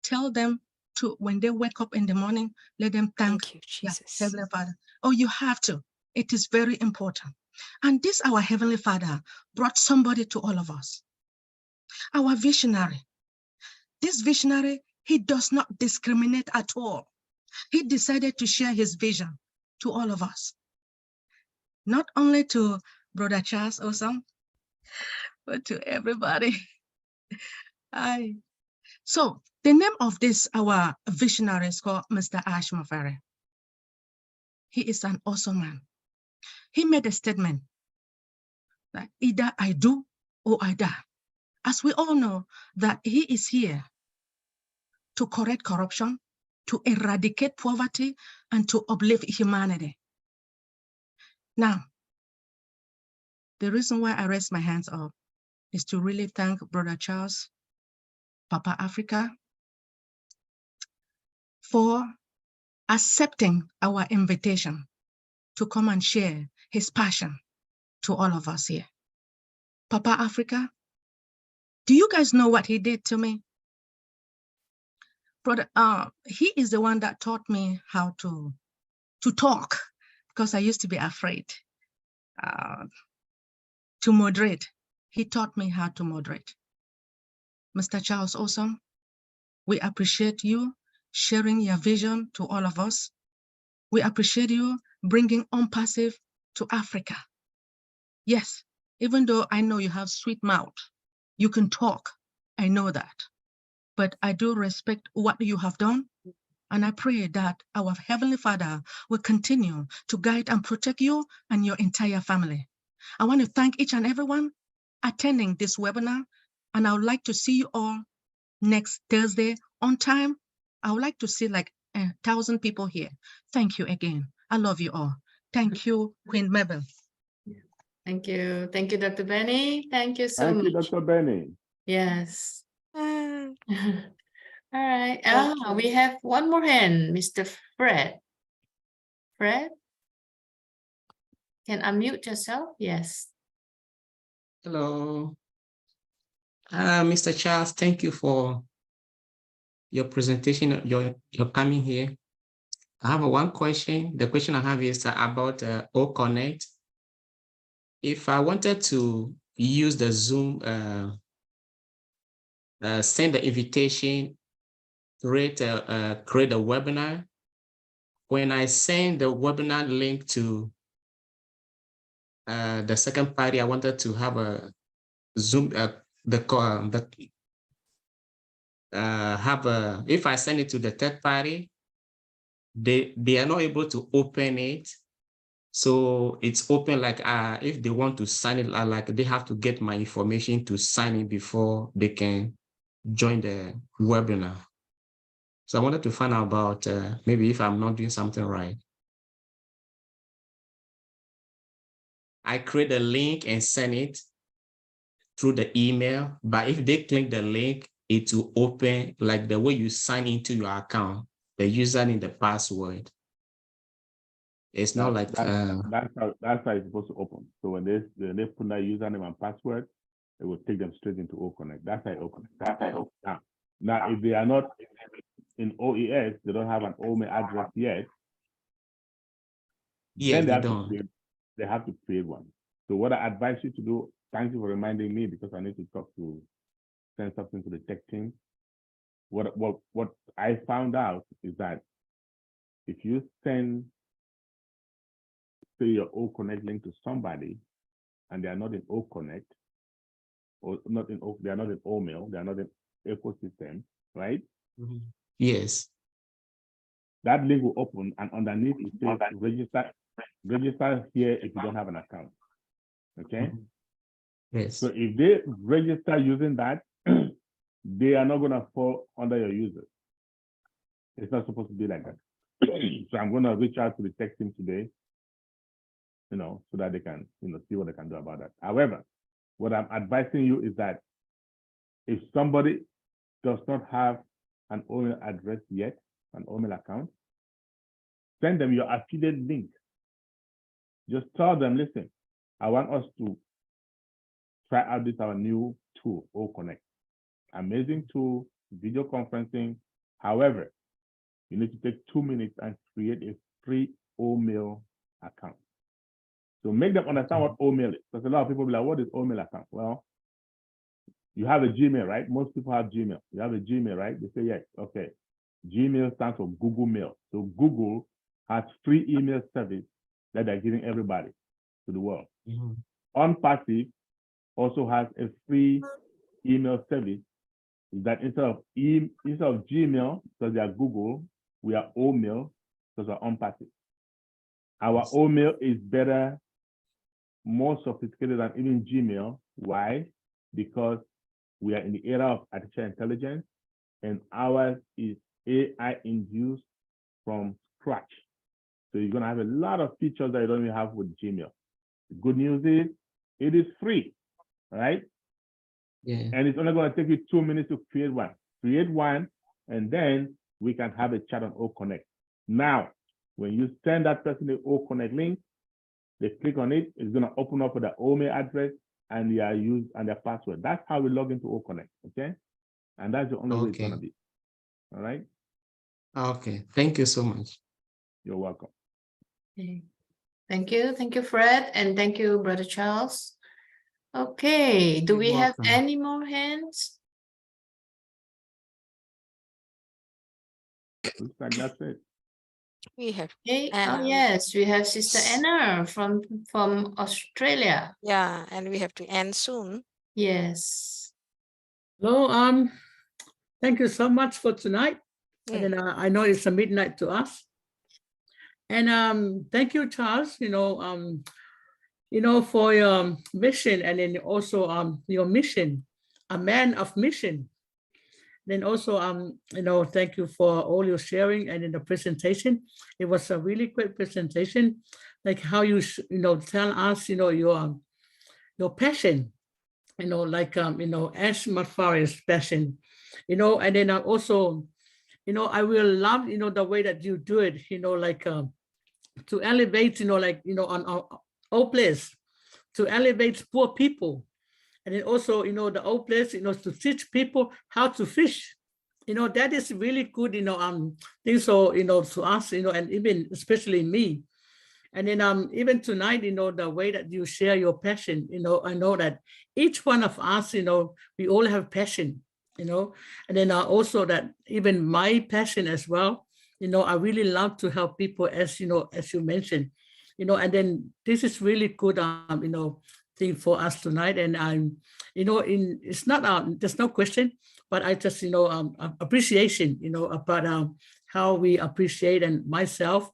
Tell them to, when they wake up in the morning, let them thank you, Jesus. Heavenly Father. Oh, you have to. It is very important. And this, our Heavenly Father, brought somebody to all of us. Our visionary. This visionary, he does not discriminate at all. He decided to share his vision to all of us. Not only to Brother Charles Osong, but to everybody. So the name of this, our visionary, is called Mr. Ash Mafari. He is an awesome man. He made a statement that either I do or I die. As we all know that he is here to correct corruption, to eradicate poverty, and to uplift humanity. Now, the reason why I raise my hands up is to really thank Brother Charles, Papa Africa, for accepting our invitation to come and share his passion to all of us here. Papa Africa, do you guys know what he did to me? Brother, he is the one that taught me how to talk, because I used to be afraid to moderate. He taught me how to moderate. Mr. Charles Osong, we appreciate you sharing your vision to all of us. We appreciate you bringing Passive to Africa. Yes, even though I know you have sweet mouth, you can talk, I know that. But I do respect what you have done And I pray that our Heavenly Father will continue to guide and protect you and your entire family. I want to thank each and everyone attending this webinar, and I would like to see you all next Thursday on time. I would like to see like 1,000 people here. Thank you again. I love you all. Thank you, Queen Mabel. Thank you. Thank you, Dr. Benny. Thank you so Thank you, much. Dr. Benny. Yes. Ah, All right. Thank you. We have one more hand, Mr. Fred. Fred, can unmute yourself? Yes. Hello. Mr. Charles, thank you for your presentation, your coming here. I have one question. The question I have is about O-Connect. If I wanted to use the Zoom, send the invitation, create a webinar, when I send the webinar link to the second party, I wanted to have a Zoom, if I send it to the third party, they are not able to open it. So it's open like if they want to sign it, like they have to get my information to sign it before they can join the webinar. So I wanted to find out about maybe if I'm not doing something right. I create a link and send it through the email, but if they click the link, it will open like the way you sign into your account, the username, the password. It's not like that's how it's supposed to open. So when they put that username and password, it will take them straight into O-Connect. That's how it opens. Now, if they are not in OES, they don't have an OME address yet. Yes, then they have to create one. So what I advise you to do, thank you for reminding me because I need to send something to the tech team. What I found out is that if you send, say, your O-Connect link to somebody and they are not in O-Connect, or they are not in OMail, they are not in ecosystem, right? Mm-hmm. Yes. That link will open and underneath it says register here if you don't have an account. Okay. Mm-hmm. Yes. So if they register using that, they are not going to fall under your users. It's not supposed to be like that. So I'm going to reach out to the tech team today, so that they can, see what they can do about that. However, what I'm advising you is that if somebody does not have an email address yet, an email account, send them your affiliate link. Just tell them, listen, I want us to try out this our new tool, O-Connect. Amazing tool, video conferencing. However, you need to take 2 minutes and create a free OMail account. So make them understand what OMail is. Because a lot of people be like, what is OMail account? Well, you have a Gmail, right? Most people have Gmail. You have a Gmail, right? They say, yes, okay. Gmail stands for Google Mail. So Google has free email service that they're giving everybody to the world. Mm-hmm. OnPassive also has a free email service that instead of Gmail, because they are Google, we are OMail because we're OnPassive. Our OMail is better, more sophisticated than even Gmail. Why? Because we are in the era of artificial intelligence, and ours is AI induced from scratch. So you're going to have a lot of features that you don't even have with Gmail. The good news is it is free, right? Yeah. And it's only going to take you 2 minutes to create one. Create one, and then we can have a chat on O-Connect. Now, when you send that person the O-Connect link, they click on it, it's going to open up with their OME address and their use and their password. That's how we log into O-Connect, okay? And that's the only way it's going to be. All right? Okay. Thank you so much. You're welcome. Okay. Thank you. Thank you, Fred. And thank you, Brother Charles. Okay. Do we have any more hands? Looks like that's it. We have Okay. Anna. Oh, yes. We have Sister Anna from Australia. Yeah, and we have to end soon. Yes. Hello, thank you so much for tonight. And then I know it's a midnight to us. And thank you, Charles, for your mission, and then also your mission, a man of mission. Then also thank you for all your sharing and in the presentation. It was a really great presentation, like how you tell us your passion, like Ash Mafari's passion, and then also I will love the way that you do it, like to elevate, on our place, to elevate poor people. And then also, the old place, to teach people how to fish. That is really good, thing. So, to us, and even especially me. And then even tonight, the way that you share your passion, I know that each one of us, we all have passion, and then also that even my passion as well, I really love to help people, as you mentioned, and then this is really good, thing for us tonight. And I'm, it's not, there's no question, but I just, appreciation, about how we appreciate, and myself,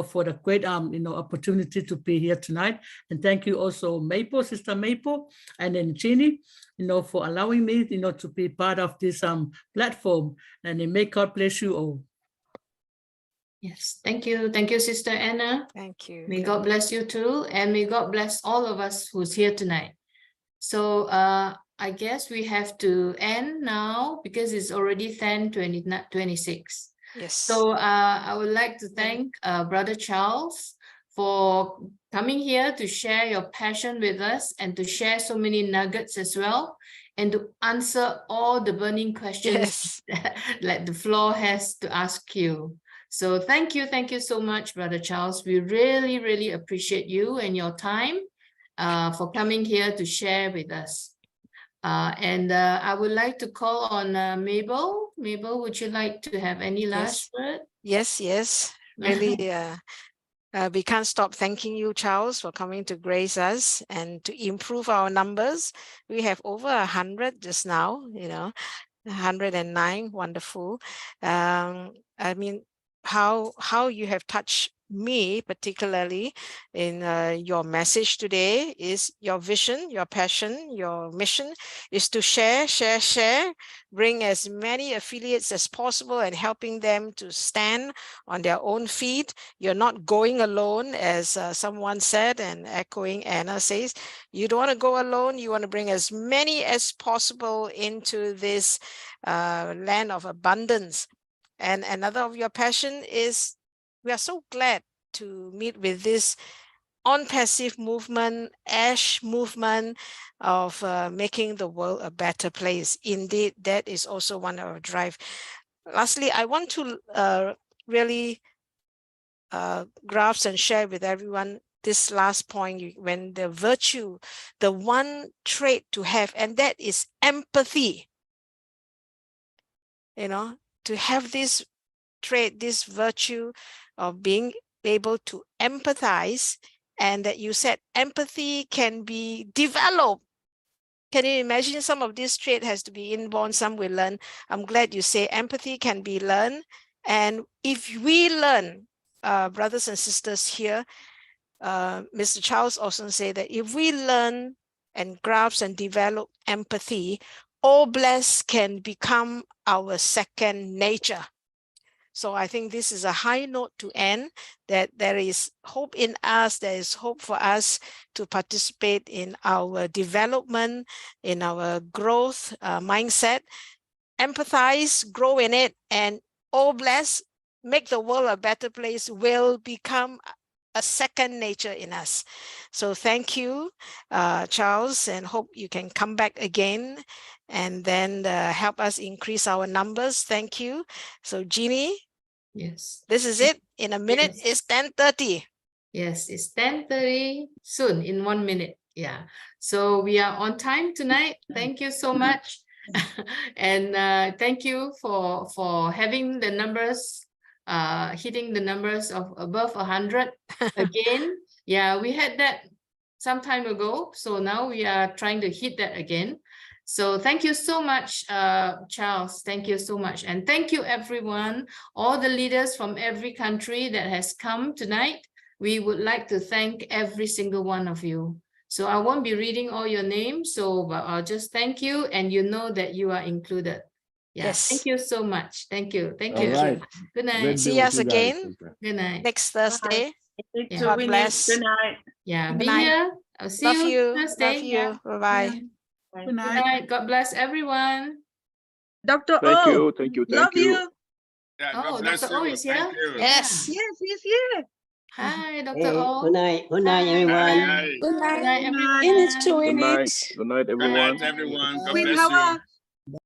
for the great, opportunity to be here tonight. And thank you also, Maple, Sister Maple, and then Jeannie, for allowing me, to be part of this platform. And may God bless you all. Yes, thank you. Thank you, Sister Anna. Thank you. May God bless you too. And may God bless all of us who's here tonight. So I guess we have to end now because it's already 10:26. Yes. So I would like to thank Brother Charles for coming here to share your passion with us and to share so many nuggets as well, and to answer all the burning questions that the floor has to ask you. So thank you so much, Brother Charles. We really, really appreciate you and your time for coming here to share with us. And I would like to call on Mabel. Mabel, would you like to have any last word? Yes. Really, we can't stop thanking you, Charles, for coming to grace us and to improve our numbers. We have over 100 just now, 109. Wonderful. I mean, how you have touched me particularly in your message today is your vision, your passion, your mission is to share, bring as many affiliates as possible and helping them to stand on their own feet. You're not going alone, as someone said, and echoing Anna says, you don't want to go alone. You want to bring as many as possible into this land of abundance. And another of your passion is, we are so glad to meet with this on-passive movement, ASH movement of making the world a better place. Indeed, that is also one of our drive. Lastly, I want to really grasp and share with everyone this last point, when the virtue, the one trait to have, and that is empathy. To have this trait, this virtue of being able to empathize, and that you said empathy can be developed. Can you imagine? Some of this trait has to be inborn, some we learn. I'm glad you say empathy can be learned. And if we learn, brothers and sisters here, Mr. Charles Osong said that if we learn and grasp and develop empathy, all blessed can become our second nature. So I think this is a high note to end, that there is hope in us, there is hope for us to participate in our development, in our growth mindset, empathize, grow in it, and all blessed, make the world a better place, will become a second nature in us. So thank you, Charles, and hope you can come back again and then help us increase our numbers. Thank you. So Jeannie, yes, this is it. In a minute, it's 10:30. Yes, it's 10:30 soon, in 1 minute. Yeah. So we are on time tonight. Thank you so much. And thank you for having the numbers, hitting the numbers of above 100 again. Yeah, we had that some time ago. So now we are trying to hit that again. So thank you so much, Charles. Thank you so much. And thank you, everyone, all the leaders from every country that has come tonight. We would like to thank every single one of you. So I won't be reading all your names, so I'll just thank you, and you know that you are included. Yeah, Yes. thank you so much. Thank you. Thank All you. right. Good night. Great See day with us you guys. again Thank you. Good night. next Thursday. Yeah. God bless. Good night. Yeah, Good be night. here. I'll see Love you. Thursday. Love you. Yeah. Bye-bye. Good night. God bless everyone. Dr. Thank O, you. Thank you. love Thank you. you. Yeah, Oh, God bless Dr. O you. is Thank here? you. Yes. Yes, he's here. Hi, Dr. Hey, O. good night. Good night, Hi. everyone. Hi. Good Good night, night. everyone. Finish chewing Good night. it. Good night, Good night, everyone. everyone. God Queen bless you. Hawa,